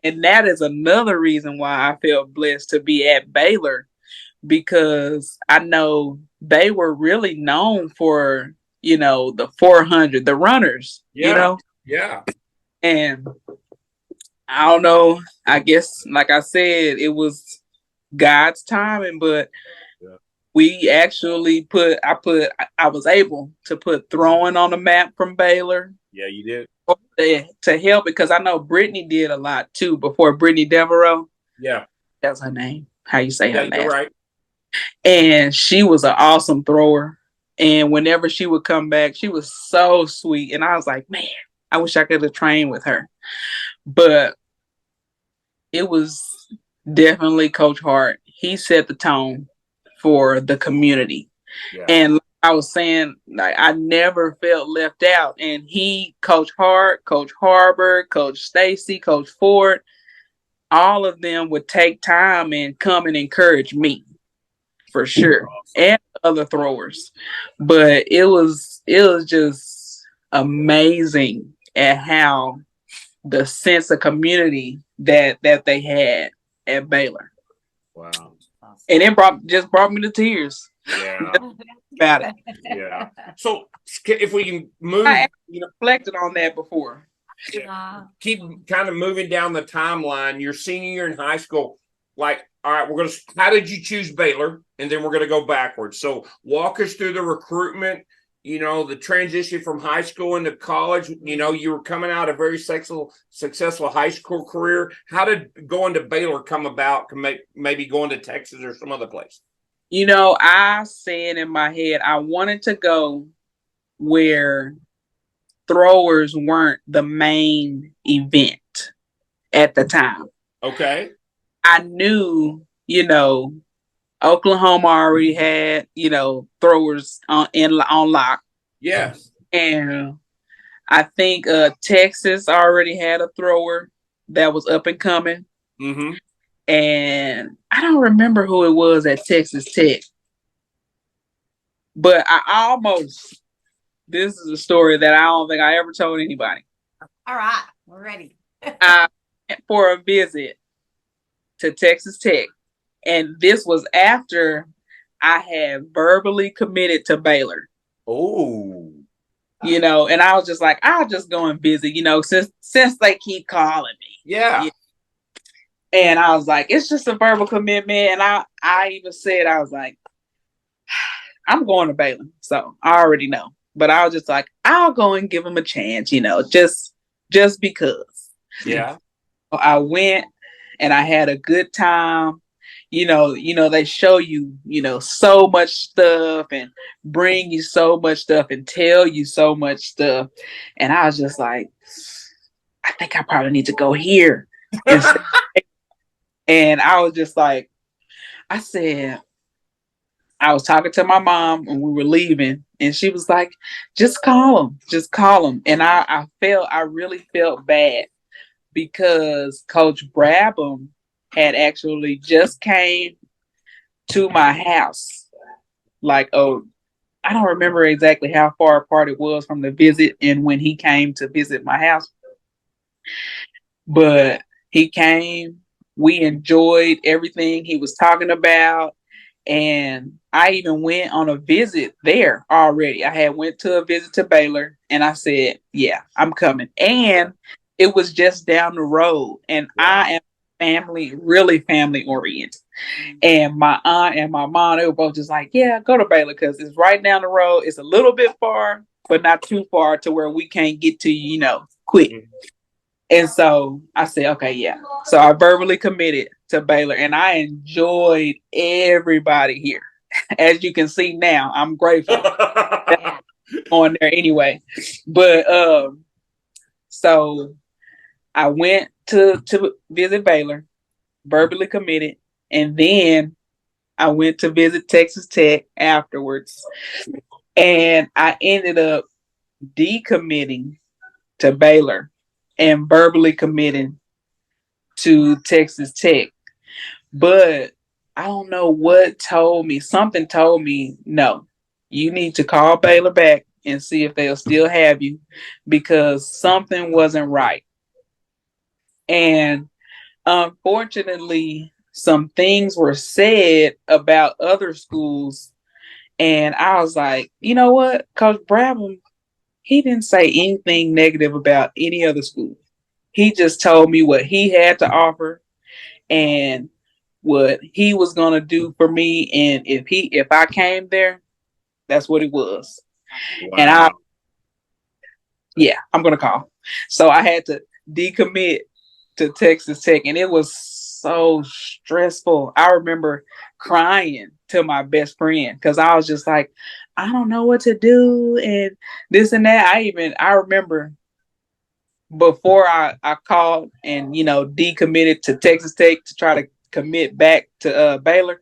And that is another reason why I felt blessed to be at Baylor, because I know they were really known for, the 400, the runners, Yeah. And I don't know, I guess, like I said, it was God's timing, but we actually I was able to put throwing on the map from Baylor. Yeah, you did. To help, because I know Brittany did a lot too before. Brittany Devereaux. Yeah. That's her name. How you say her name. You're right. And she was an awesome thrower. And whenever she would come back, she was so sweet. And I was like, man, I wish I could have trained with her. But it was definitely Coach Hart. He set the tone for the community. Yeah. And like I was saying, like, I never felt left out. And Coach Hart, Coach Harbor, Coach Stacy, Coach Ford, all of them would take time and come and encourage me, for sure, and other throwers. But it was just amazing at how the sense of community that they had at Baylor. Wow. And it brought me to tears. Yeah. About it. Yeah. So if we can move, I reflected on that before. Keep kind of moving down the timeline. Your senior year in high school, like All right, how did you choose Baylor? And then we're gonna go backwards. So walk us through the recruitment, the transition from high school into college. You were coming out a very successful high school career. How did going to Baylor come about? Maybe going to Texas or some other place? I said in my head, I wanted to go where throwers weren't the main event at the time. Okay. I knew, Oklahoma already had, throwers on lock. Yes. And I think Texas already had a thrower that was up and coming. Mm-hmm. And I don't remember who it was at Texas Tech. But this is a story that I don't think I ever told anybody. All right, we're ready. I went for a visit to Texas Tech. And this was after I had verbally committed to Baylor. Oh. And I was just like, I'll just go and visit, since they keep calling me. Yeah. And I was like, it's just a verbal commitment. And I even said, I was like, I'm going to Baylor. So I already know. But I was just like, I'll go and give them a chance, just because. Yeah. I went and I had a good time. They show you, so much stuff and bring you so much stuff and tell you so much stuff. And I was just like, I think I probably need to go here. And I was just like, I was talking to my mom when we were leaving, and she was like, just call him. And I really felt bad because Coach Brabham had actually just came to my house. I don't remember exactly how far apart it was from the visit and when he came to visit my house. But he came, we enjoyed everything he was talking about. And I even went on a visit there already. I had went to a visit to Baylor and I said, yeah, I'm coming. And it was just down the road. And I am really family oriented. And my aunt and my mom, they were both just like, yeah, go to Baylor because it's right down the road. It's a little bit far, but not too far to where we can't get to you, quick. Mm-hmm. And so I said, okay, yeah. So I verbally committed to Baylor and I enjoyed everybody here. As you can see now, I'm grateful on there anyway. But so I went to visit Baylor, verbally committed, and then I went to visit Texas Tech afterwards. And I ended up decommitting to Baylor and verbally committing to Texas Tech. But I don't know what told me. Something told me, no, you need to call Baylor back and see if they'll still have you because something wasn't right. And unfortunately, some things were said about other schools. And I was like, you know what? Coach Brabham, he didn't say anything negative about any other school. He just told me what he had to offer and what he was going to do for me. And if I came there, that's what it was. Wow. And I'm going to call. So I had to decommit to Texas Tech and it was so stressful. I remember crying to my best friend because I was just like, I don't know what to do and this and that. I remember before I called and, decommitted to Texas Tech to try to commit back to Baylor,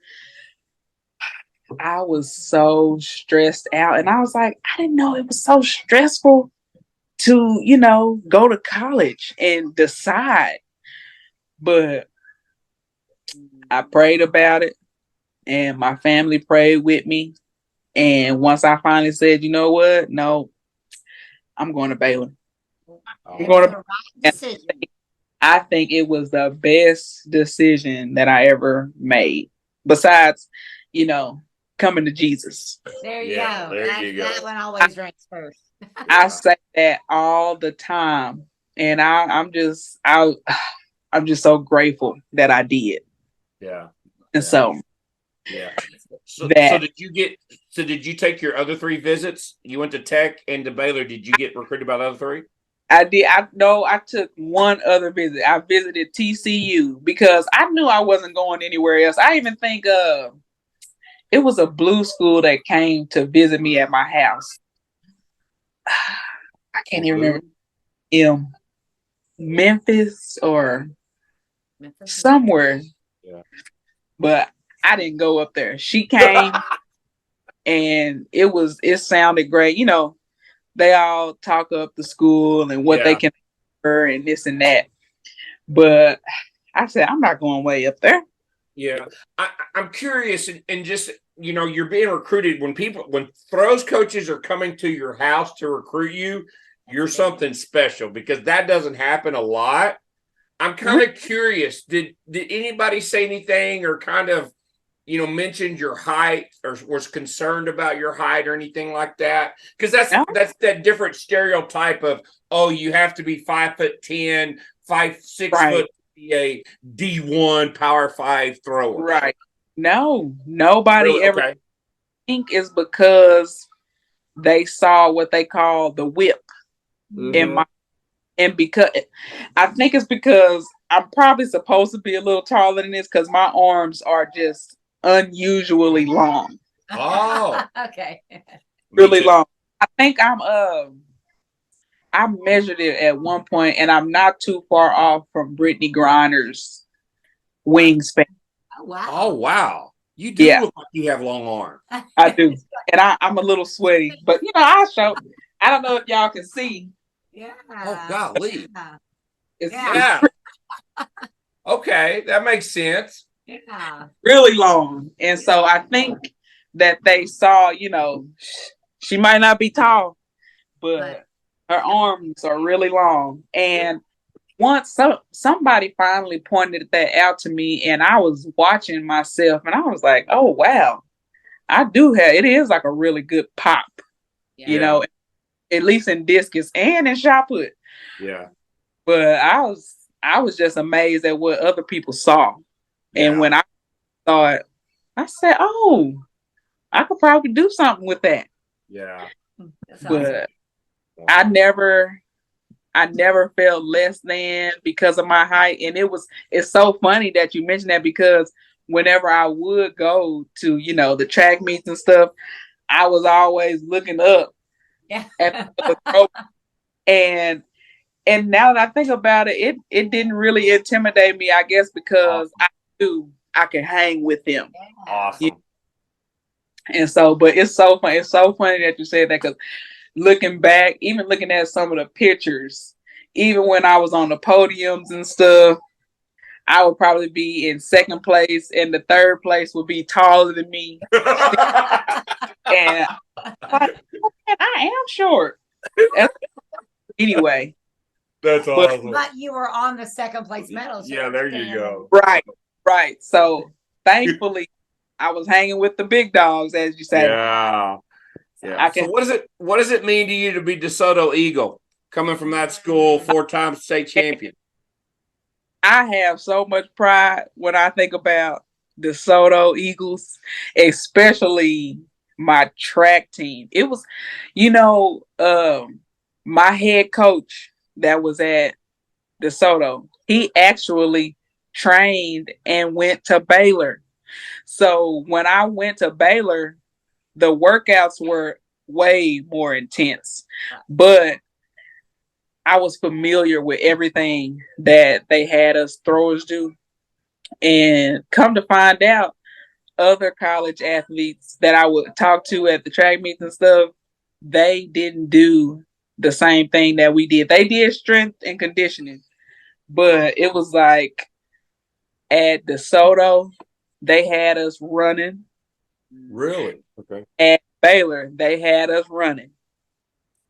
I was so stressed out. And I was like, I didn't know it was so stressful to, go to college and decide. But I prayed about it and my family prayed with me. And once I finally said, you know what? No, I'm going to Baylor. I'm going to decision. I think it was the best decision that I ever made. Besides, coming to Jesus. There you go. There you go. That one always ranks first. I say that all the time. And I'm just so grateful that I did. Yeah. And so Yeah. So that did you take your other 3 visits? You went to Tech and to Baylor. Did you get recruited by the other 3? I did. I took one other visit. I visited TCU because I knew I wasn't going anywhere else. I even think it was a blue school that came to visit me at my house. I can't even remember. Memphis or somewhere. Yeah. But I didn't go up there. She came and it sounded great. You know, they all talk up the school and what they can offer and this and that. But I said, I'm not going way up there. Yeah. I'm curious, and just, you know, you're being recruited when throws coaches are coming to your house to recruit you, you're something special because that doesn't happen a lot. I'm kind of curious. Did anybody say anything or kind of, you know, mentioned your height or was concerned about your height or anything like that? Because that's that different stereotype of, oh, you have to be 5'10", 6 foot to be a D1 Power 5 thrower. Right. No, nobody Really? ever Okay. think is because they saw what they call the whip in my, and because I think it's because I'm probably supposed to be a little taller than this because my arms are just unusually long. Oh, okay. Really long. I think I measured it at one point and I'm not too far off from Brittany Griner's wingspan. Oh wow. Oh wow. You do look like you have long arms. I do. And I'm a little sweaty, but you know, I don't know if y'all can see. Yeah. Oh golly. It's Okay, that makes sense. Yeah. really long. And so I think that they saw, you know, she might not be tall, but her arms are really long. And once somebody finally pointed that out to me and I was watching myself and I was like, oh wow, it is like a really good pop, you know, at least in discus and in shot put. Yeah. But I was just amazed at what other people saw. And when I saw it, I said, oh, I could probably do something with that. Yeah. But I never felt less than because of my height. And it's so funny that you mentioned that because whenever I would go to, you know, the track meets and stuff, I was always looking up at the throw. And now that I think about it, it didn't really intimidate me, I guess, because I knew I could hang with them. Awesome. Yeah. And so, but it's so funny. It's so funny that you said that because looking back, even looking at some of the pictures, even when I was on the podiums and stuff, I would probably be in second place and the third place would be taller than me. And like, I am short. Anyway. That's awesome. But you were on the second place medal. Yeah, there you go. Right. So thankfully, I was hanging with the big dogs, as you say. Yeah. So what does it mean to you to be DeSoto Eagle, coming from that school, 4-time state champion? I have so much pride when I think about DeSoto Eagles, especially my track team. It was, you know, my head coach that was at DeSoto, he actually trained and went to Baylor. So when I went to Baylor, the workouts were way more intense, but I was familiar with everything that they had us throwers do. And come to find out, other college athletes that I would talk to at the track meets and stuff, they didn't do the same thing that we did. They did strength and conditioning, but it was like at DeSoto, they had us running. Really? Okay. At Baylor, they had us running.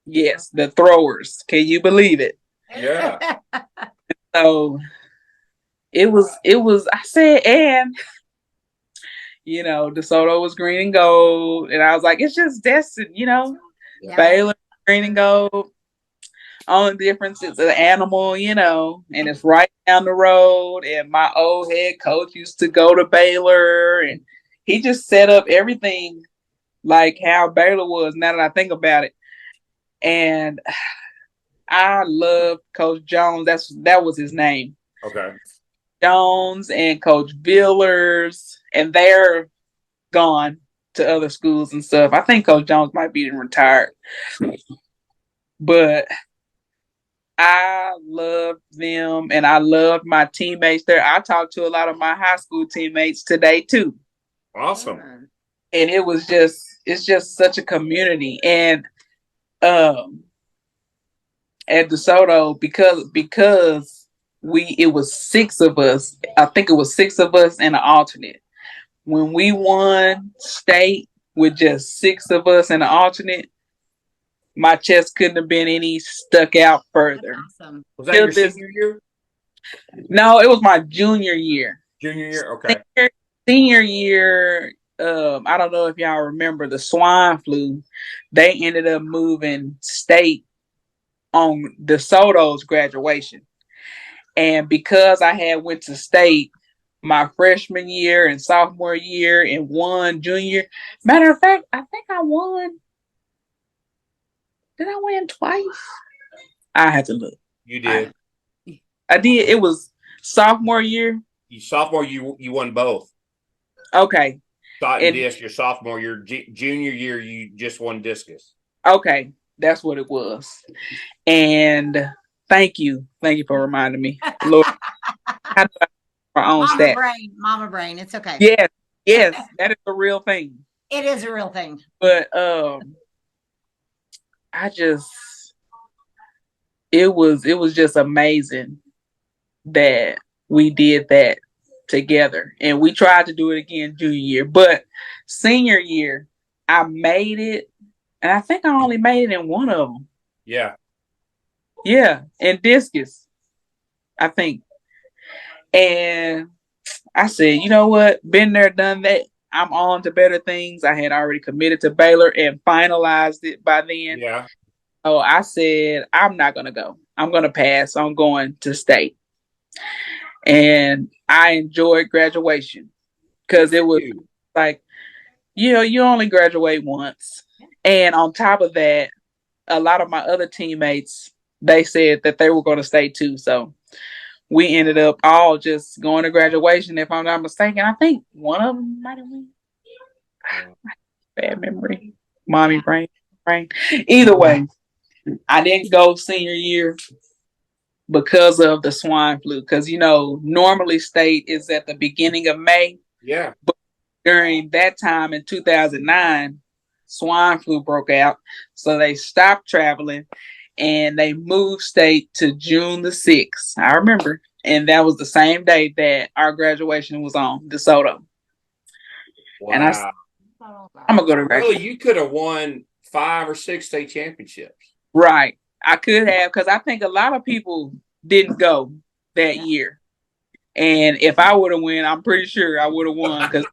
Yes, the throwers. Can you believe it? Yeah. So it was, I said, and you know, DeSoto was green and gold. And I was like, it's just destined, you know. Yeah. Baylor green and gold. Only difference is an animal, and it's right down the road. And my old head coach used to go to Baylor, and he just set up everything like how Baylor was. Now that I think about it, and I love Coach Jones. That was his name. Okay. Jones and Coach Villers, and they're gone to other schools and stuff. I think Coach Jones might be retired, but I loved them and I loved my teammates there. I talked to a lot of my high school teammates today too. Awesome. And it's just such a community. And at DeSoto, because it was 6 of us. I think it was 6 of us and an alternate. When we won state with just 6 of us and an alternate, my chest couldn't have been any stuck out further. Awesome. Was that your senior year? No, it was my junior year. Junior year? Okay. Senior year, I don't know if y'all remember the swine flu. They ended up moving state on DeSoto's graduation. And because I had went to state my freshman year and sophomore year and won junior. Matter of fact, I think I won. Did I win twice? I had to look. You did. I did. It was sophomore year. Sophomore, you won both. Okay. And disc your sophomore year. Junior year, you just won discus. Okay, that's what it was. And thank you for reminding me, Lord. I know our own stat. Mama brain. It's okay. Yes, that is a real thing. It is a real thing. But it was just amazing that we did that together. And we tried to do it again junior year. But senior year, I made it. And I think I only made it in one of them. Yeah. Yeah. And discus, I think. And I said, you know what? Been there, done that. I'm on to better things. I had already committed to Baylor and finalized it by then. Yeah. So I said, I'm not going to go. I'm going to pass on going to state. And I enjoyed graduation because it was like, you only graduate once. And on top of that, a lot of my other teammates, they said that they were going to stay too. So we ended up all just going to graduation, if I'm not mistaken. I think one of them might have went. Bad memory. Mommy brain. Either way, I didn't go senior year because of the swine flu. Because, normally state is at the beginning of May. Yeah. But during that time in 2009, swine flu broke out. So they stopped traveling. And they moved state to June the 6th. I remember. And that was the same day that our graduation was on DeSoto. Wow. And I'm going to go to graduation. Really, you could have won 5 or 6 state championships. Right. I could have, because I think a lot of people didn't go that year. And if I would have won, I'm pretty sure I would have won because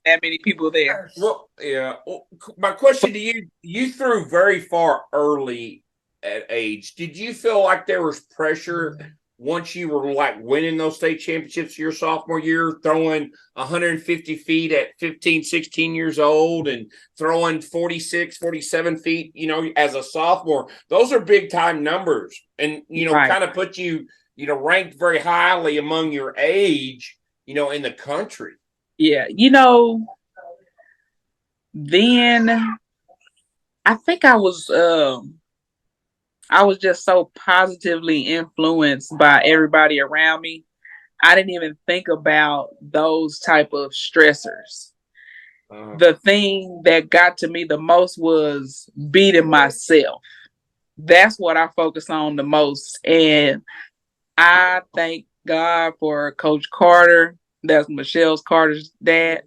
that many people there. Well, yeah. Well, my question to you, you threw very far early at age. Did you feel like there was pressure once you were winning those state championships your sophomore year, throwing 150 feet at 15, 16 years old and throwing 46, 47 feet, as a sophomore? Those are big time numbers and, right. kind of put you, ranked very highly among your age, in the country. Yeah. Then I think I was just so positively influenced by everybody around me. I didn't even think about those type of stressors. The thing that got to me the most was beating myself. That's what I focus on the most. And I thank God for Coach Carter. That's Michelle Carter's dad.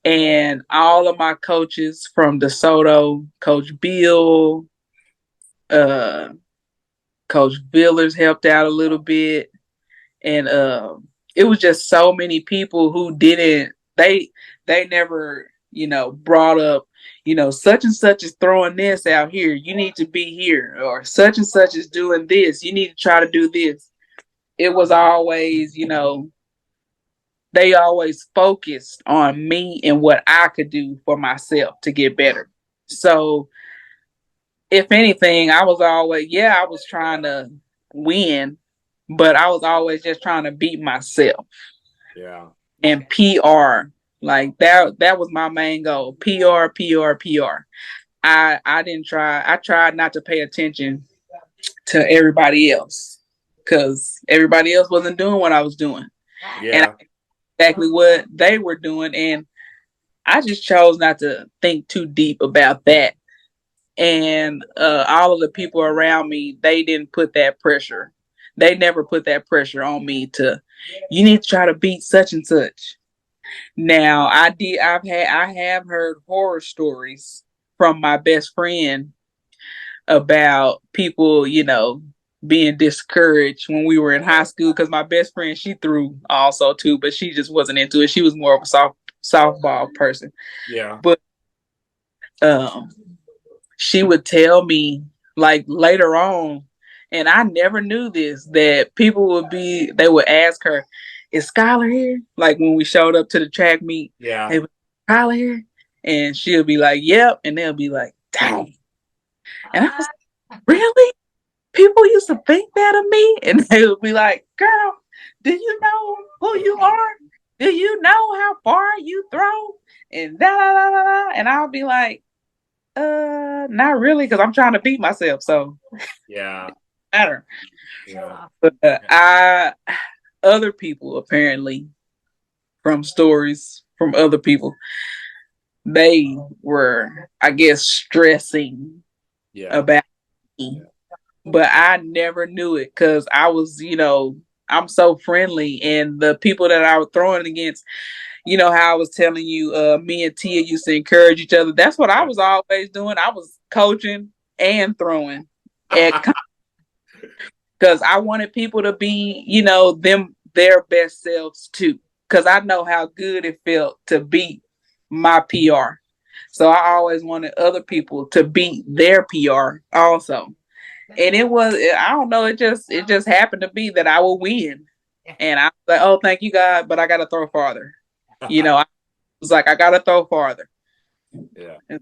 And all of my coaches from DeSoto, Coach Bill, Coach Villers helped out a little bit. And it was just so many people who they never brought up, such and such is throwing this out here. You need to be here. Or such and such is doing this. You need to try to do this. It was always, they always focused on me and what I could do for myself to get better. So if anything, I was trying to win, but I was always just trying to beat myself. Yeah. And PR, like that was my main goal. PR. I tried not to pay attention to everybody else because everybody else wasn't doing what I was doing. Yeah. And I knew exactly what they were doing. And I just chose not to think too deep about that. And all of the people around me, they didn't put that pressure. They never put that pressure on me you need to try to beat such and such. Now I have heard horror stories from my best friend about people, being discouraged when we were in high school. Because my best friend, she threw also too, but she just wasn't into it. She was more of a softball person. Yeah. But she would tell me like later on, and I never knew this, that they would ask her, is Skylar here? Like when we showed up to the track meet, Yeah. hey, Skylar here? And she'll be like, yep. And they'll be like, dang. And I was like, really? People used to think that of me? And they would be like, girl, do you know who you are? Do you know how far you throw? And da da da da da. And I'll be like, not really, because I'm trying to beat myself. So Yeah. matter. Yeah. But other people apparently, from stories from other people, they were, I guess, stressing about me. But I never knew it because I was, I'm so friendly, and the people that I was throwing against, how I was telling you, me and Tia used to encourage each other. That's what I was always doing. I was coaching and throwing because I wanted people to be, their best selves too. Because I know how good it felt to beat my PR. So I always wanted other people to beat their PR also. And I don't know, it just happened to be that I will win. And I was like, oh, thank you, God, but I got to throw farther. I was like, I got to throw farther. Yeah. And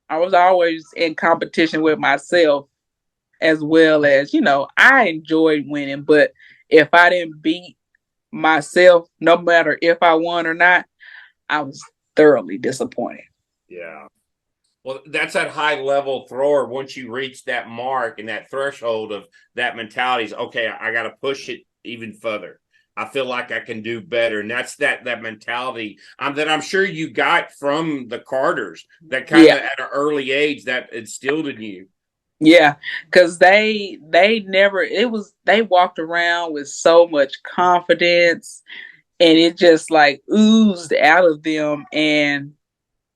I was always in competition with myself, as well as, I enjoyed winning. But if I didn't beat myself, no matter if I won or not, I was thoroughly disappointed. Yeah. Well, that's that high level thrower. Once you reach that mark and that threshold of that mentality is, okay, I got to push it even further. I feel like I can do better. And that's that mentality that I'm sure you got from the Carters, that kind of at an early age that instilled in you. Yeah, because they walked around with so much confidence, and it just like oozed out of them. And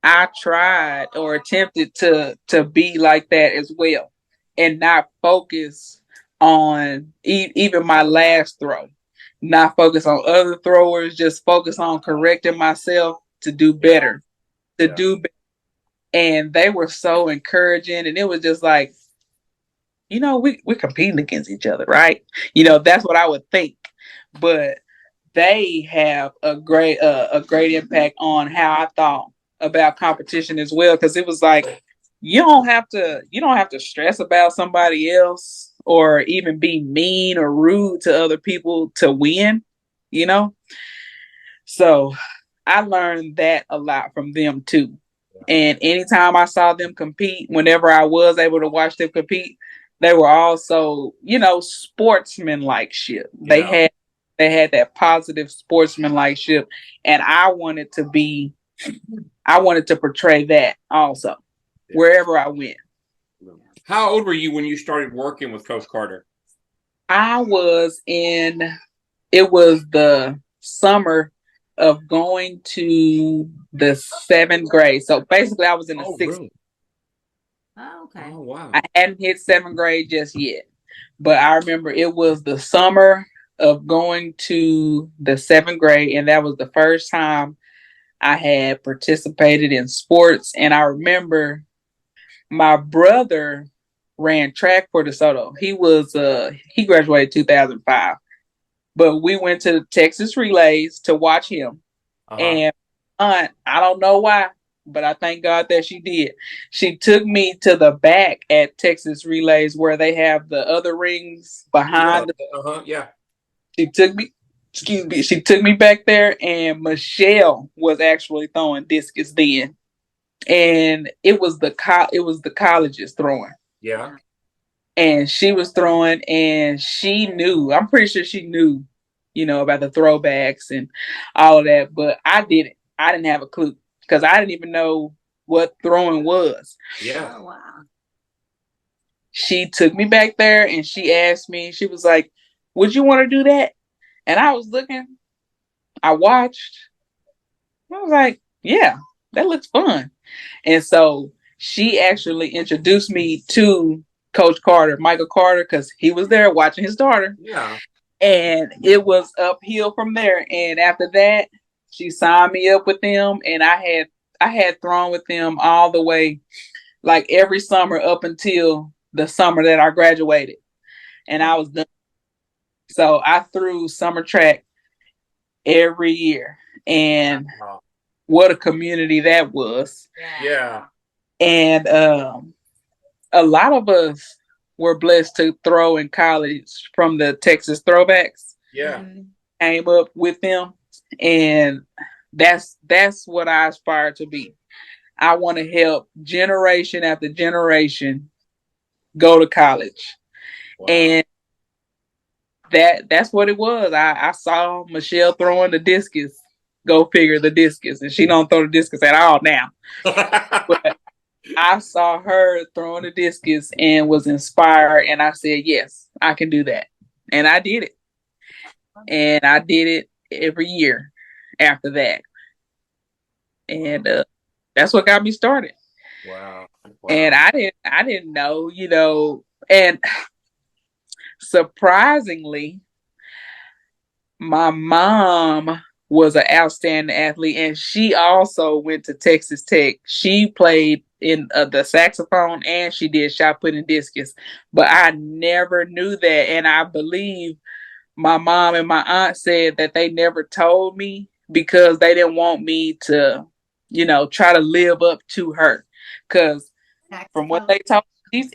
I tried or attempted to be like that as well, and not focus on even my last throw, not focus on other throwers, just focus on correcting myself to do better, do better. And they were so encouraging, and it was just like, we're competing against each other, right? That's what I would think. But they have a great impact on how I thought about competition as well, because it was like, you don't have to stress about somebody else or even be mean or rude to other people to win, So I learned that a lot from them too. And anytime I saw them compete, whenever I was able to watch them compete, they were also, sportsmanlike ship. Yeah. They had that positive sportsmanlike ship, and I wanted to portray that also wherever I went. How old were you when you started working with Coach Carter? It was the summer of going to the 7th grade. So basically I was in the 6th. Really? Oh, okay. Oh, wow. I hadn't hit 7th grade just yet, but I remember it was the summer of going to the 7th grade, and that was the first time I had participated in sports, and I remember my brother ran track for DeSoto. He graduated 2005, but we went to the Texas Relays to watch him. And aunt, I don't know why, but I thank God that she did. She took me to the back at Texas Relays where they have the other rings behind. Yeah. She took me. Excuse me. She took me back there, and Michelle was actually throwing discus then, and it was the colleges throwing. Yeah. And she was throwing, and she knew. I'm pretty sure she knew, about the throwbacks and all of that. But I didn't. I didn't have a clue because I didn't even know what throwing was. Yeah. Oh, wow. She took me back there, and she asked me. She was like, "Would you want to do that?" And I was looking. I watched. I was like, "Yeah, that looks fun." And so she actually introduced me to Coach Carter, Michael Carter, because he was there watching his daughter. Yeah. And it was uphill from there. And after that, she signed me up with them, and I had thrown with them all the way, like every summer up until the summer that I graduated, and I was done. So I threw summer track every year, and what a community that was. Yeah. And a lot of us were blessed to throw in college from the Texas throwbacks. Yeah. Came up with them, and that's what I aspire to be. I want to help generation after generation go to college. Wow. And that's what it was. I saw Michelle throwing the discus. Go figure, the discus, and she don't throw the discus at all now. But I saw her throwing the discus and was inspired, and I said, yes, I can do that. And I did it. And I did it every year after that. And that's what got me started. Wow. And I didn't know, and surprisingly, my mom was an outstanding athlete, and she also went to Texas Tech. She played in the saxophone, and she did shot put and discus. But I never knew that, and I believe my mom and my aunt said that they never told me because they didn't want me to, try to live up to her. Because from what they told me,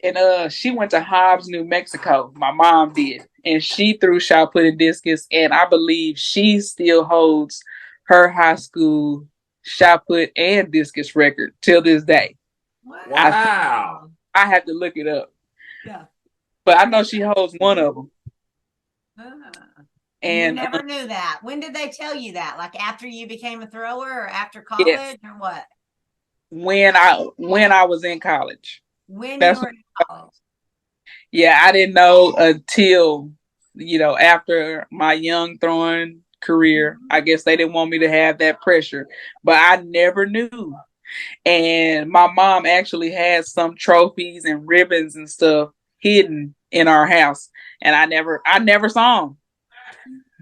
she went to Hobbs, New Mexico. My mom did. And she threw shot put and discus. And I believe she still holds her high school shot put and discus record till this day. Wow. I have to look it up. Yeah. But I know she holds one of them. And you never knew that. When did they tell you that? Like after you became a thrower or after college, yes, or what? When I was in college. When you were in college. Yeah, I didn't know until, after my young throwing career. I guess they didn't want me to have that pressure, but I never knew. And my mom actually had some trophies and ribbons and stuff hidden in our house, and I never saw them.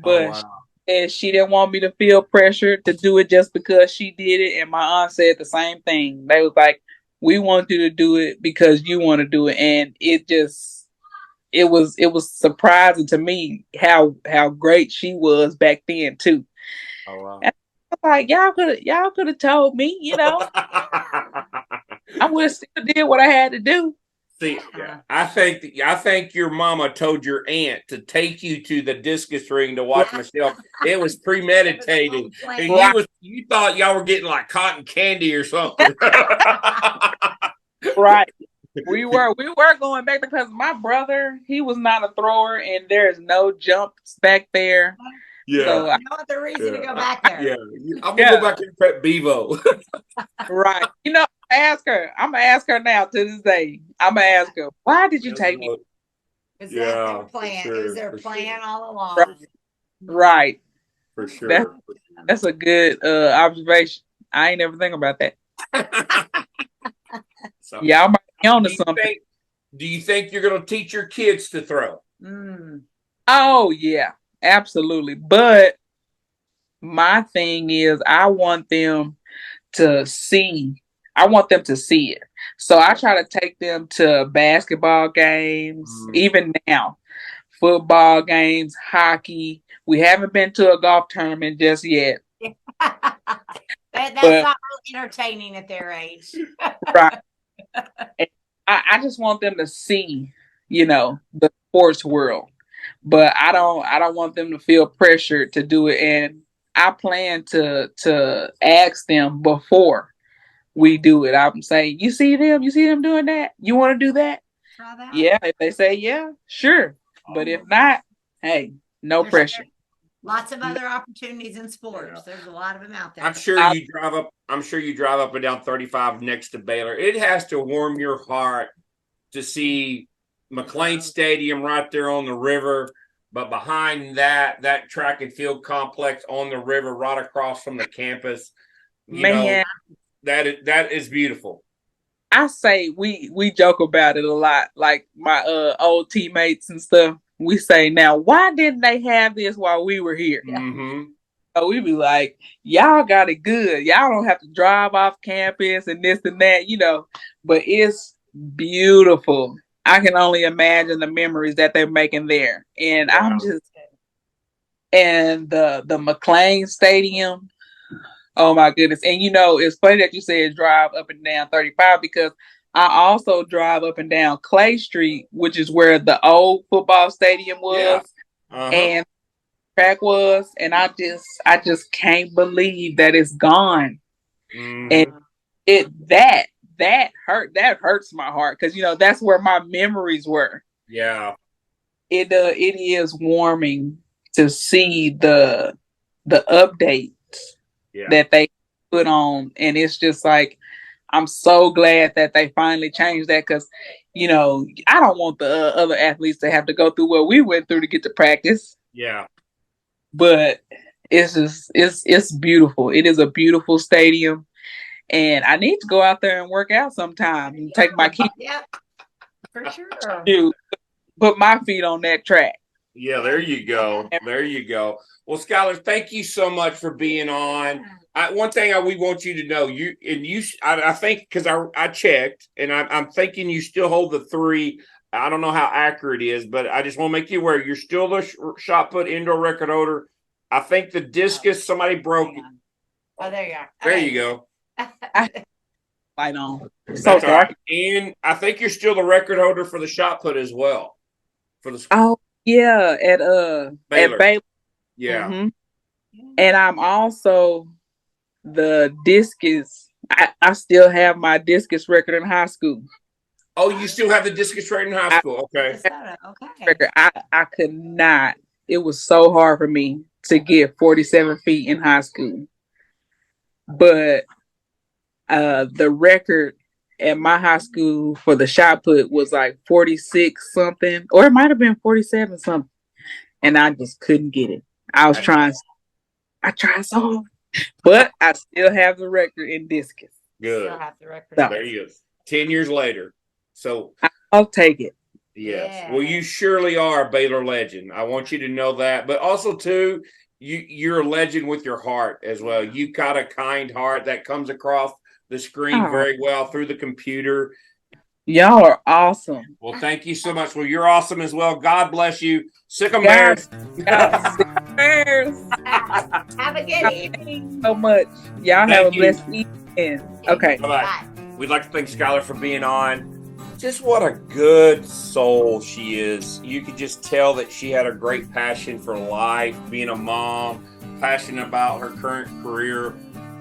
But and she didn't want me to feel pressure to do it just because she did it. And my aunt said the same thing. They was like, we want you to do it because you want to do it. And it was surprising to me how great she was back then too. Oh wow. And I was like, y'all could have told me, I would have still did what I had to do. See, I think your mama told your aunt to take you to the discus ring to watch Michelle. It was premeditated. And you thought y'all were getting like cotton candy or something. Right. We were going back because my brother, he was not a thrower, and there's no jumps back there. Yeah. So no other reason to go back there. Yeah. I'm gonna go back and prep Bevo. Right. I'm gonna ask her now to this day. I'm gonna ask her, why did you take me? Is that their plan? Sure, it was their plan all along. Right. For sure. That's a good observation. I ain't never think about that. So, y'all might be on to something. Do you think you're gonna teach your kids to throw? Oh yeah, absolutely. But my thing is I want them to see. I want them to see it. So I try to take them to basketball games, even now, football games, hockey. We haven't been to a golf tournament just yet. That's But- not really entertaining at their age. Right. I just want them to see, the sports world. But I don't want them to feel pressured to do it. And I plan to ask them before we do it. I'm saying, you see them doing that? You want to do that? Try that. Yeah. If they say yeah, sure. But if not, hey, no There's pressure. Lots of other opportunities in sports. There's a lot of them out there. I'm sure you drive up and down 35 next to Baylor. It has to warm your heart to see McLean Stadium right there on the river, but behind that track and field complex on the river right across from the campus. Man, that is beautiful. I say we joke about it a lot. Like my old teammates and stuff. We say, now, why didn't they have this while we were here? Mm-hmm. So we be like, y'all got it good. Y'all don't have to drive off campus and this and that, But it's beautiful. I can only imagine the memories that they're making there. And Wow. and the McLean Stadium. Oh my goodness. And it's funny that you said drive up and down 35 because I also drive up and down Clay Street, which is where the old football stadium was. Yeah. Uh-huh. And track was, and I just can't believe that it's gone. Mm-hmm. And that hurts my heart because that's where my memories were. Yeah. It is warming to see the updates that they put on, and it's just like I'm so glad that they finally changed that because I don't want the other athletes to have to go through what we went through to get to practice. Yeah. But it's beautiful. It is a beautiful stadium. And I need to go out there and work out sometime and take my kids. Yeah, for sure. To put my feet on that track. Yeah, there you go. There you go. Well, Skylar, thank you so much for being on. One thing we want you to know, I think because I checked, and I'm thinking you still hold the 3. I don't know how accurate it is, but I just want to make you aware you're still the shot put indoor record holder. I think the discus somebody broke it. Oh, there you are. There you go. Light on. So dark. And I think you're still the record holder for the shot put as well. Oh yeah, at Baylor. Yeah. Mm-hmm. And I'm also the discus. I still have my discus record in high school. Oh, you still have the discus record in high school? Okay. Okay. I could not. It was so hard for me to get 47 feet in high school. But the record at my high school for the shot put was like 46 something, or it might have been 47 something. And I just couldn't get it. I tried so hard, but I still have the record in discus. Good. Still have the record. So, there you go. 10 years later. So I'll take it. Yes. Yeah. Well, you surely are a Baylor legend. I want you to know that. But also, too, you're a legend with your heart as well. You got a kind heart that comes across the screen very well through the computer. Y'all are awesome. Well, thank you so much. Well, you're awesome as well. God bless you. Sick 'em Bears. Bears. Have a good evening. So much. Y'all have a blessed evening. Okay. Bye-bye. We'd like to thank Skylar for being on. Just what a good soul she is. You could just tell that she had a great passion for life, being a mom, passionate about her current career.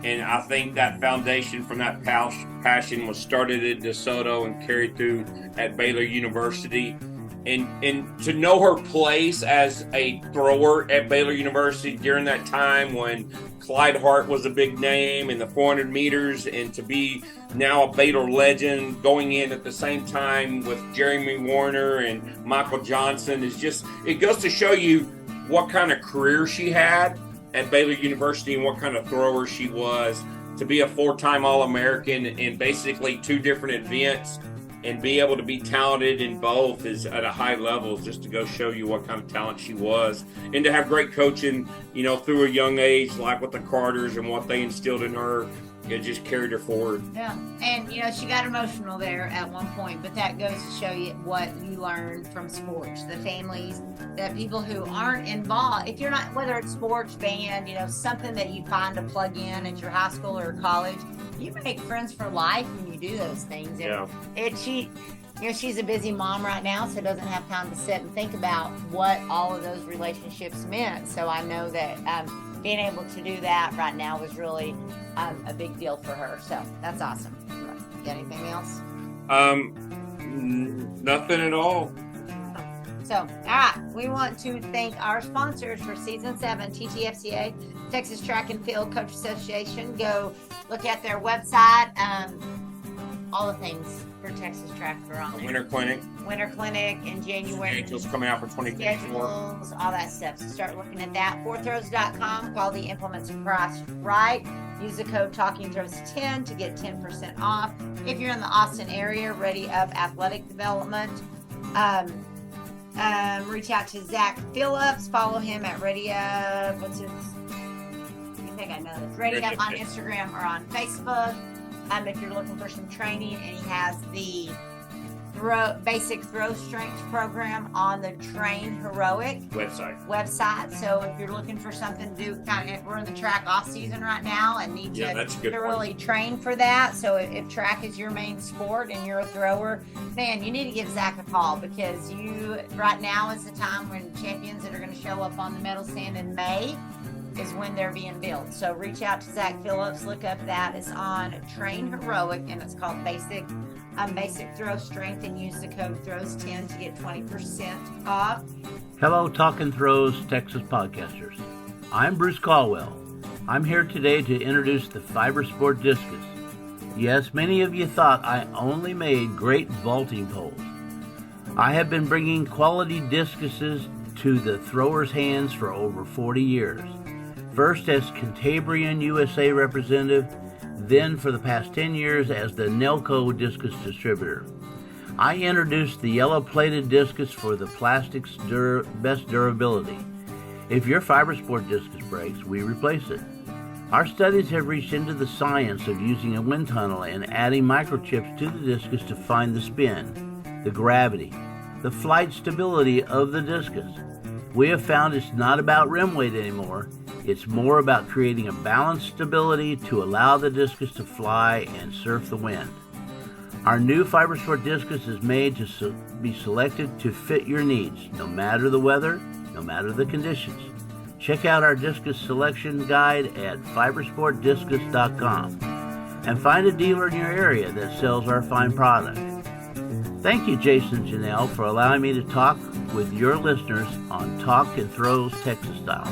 And I think that foundation from that passion was started at Desoto and carried through at Baylor University. And to know her place as a thrower at Baylor University during that time when Clyde Hart was a big name in the 400 meters, and to be now a Baylor legend going in at the same time with Jeremy Warner and Michael Johnson is just, it goes to show you what kind of career she had at Baylor University and what kind of thrower she was. To be a 4-time All-American in basically 2 different events and be able to be talented in both is at a high level, just to go show you what kind of talent she was, and to have great coaching, through a young age, like with the Carters and what they instilled in her. It just carried her forward. Yeah, and she got emotional there at one point, but that goes to show you what you learned from sports, the families, the people who aren't involved. If you're not, whether it's sports, band, something that you find to plug in at your high school or college, you make friends for life when you do those things. And she's a busy mom right now, so doesn't have time to sit and think about what all of those relationships meant. So I know that being able to do that right now was really a big deal for her. So that's awesome. Got anything else? Nothing at all. So, all right, we want to thank our sponsors for season 7, TTFCA, Texas Track and Field Coach Association. Go look at their website. All the things for Texas Track are on there. Winter Clinic in January. Schedules coming out for 2024. Schedules, all that stuff. So start looking at that. 4throws.com. Quality implements priced right. Use the code TalkingThrows10 to get 10% off. If you're in the Austin area, Ready Up Athletic Development. Reach out to Zach Phillips. Follow him at Ready Up. I think I know this. Ready Up on Instagram or on Facebook. If you're looking for some training, and he has the basic throw strength program on the Train Heroic website. So if you're looking for something to do, we're in the track off season right now and need to really train for that. So if track is your main sport and you're a thrower, man, you need to give Zach a call, because right now is the time when champions that are going to show up on the medal stand in May is when they're being built. So reach out to Zach Phillips, look up that. It's on Train Heroic, and it's called Basic Throw Strength, and use the code THROWS10 to get 20% off. Hello, Talking Throws Texas podcasters. I'm Bruce Caldwell. I'm here today to introduce the FiberSport Discus. Yes, many of you thought I only made great vaulting poles. I have been bringing quality discuses to the throwers' hands for over 40 years. First as Cantabrian USA representative, then for the past 10 years as the Nelco Discus distributor. I introduced the yellow-plated discus for the plastic's best durability. If your FiberSport discus breaks, we replace it. Our studies have reached into the science of using a wind tunnel and adding microchips to the discus to find the spin, the gravity, the flight stability of the discus. We have found it's not about rim weight anymore. It's more about creating a balanced stability to allow the discus to fly and surf the wind. Our new FiberSport discus is made to be selected to fit your needs, no matter the weather, no matter the conditions. Check out our discus selection guide at fibersportdiscus.com and find a dealer in your area that sells our fine product. Thank you, Jason and Janelle, for allowing me to talk with your listeners on Talk and Throws Texas Style.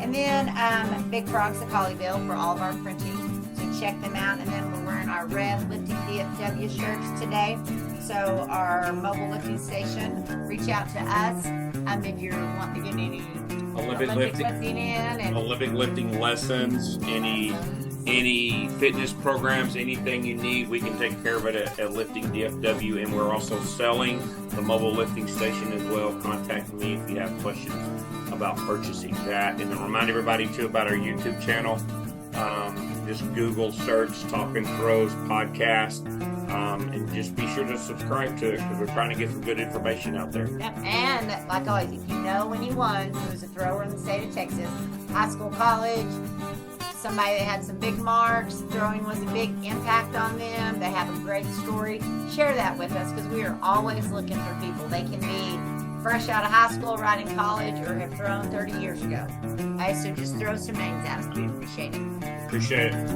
And then Big Frogs of Colleyville for all of our printing. So check them out. And then we're wearing our red Lifting DFW shirts today. So our mobile lifting station, reach out to us if you're wanting to get any Olympic lifting in, and Olympic lifting lessons, any fitness programs, anything you need, we can take care of it at Lifting DFW. And we're also selling the mobile lifting station as well. Contact me if you have questions about purchasing that. And to remind everybody too about our YouTube channel, just Google search Talking Throws podcast, and just be sure to subscribe to it, because we're trying to get some good information out there. Yep. And like always, if you know anyone who's a thrower in the state of Texas, high school, college, somebody that had some big marks, throwing was a big impact on them, they have a great story, share that with us, because we are always looking for people. They can be fresh out of high school, right in college, or have thrown 30 years ago. So just throw some names at us. We appreciate it. Appreciate it.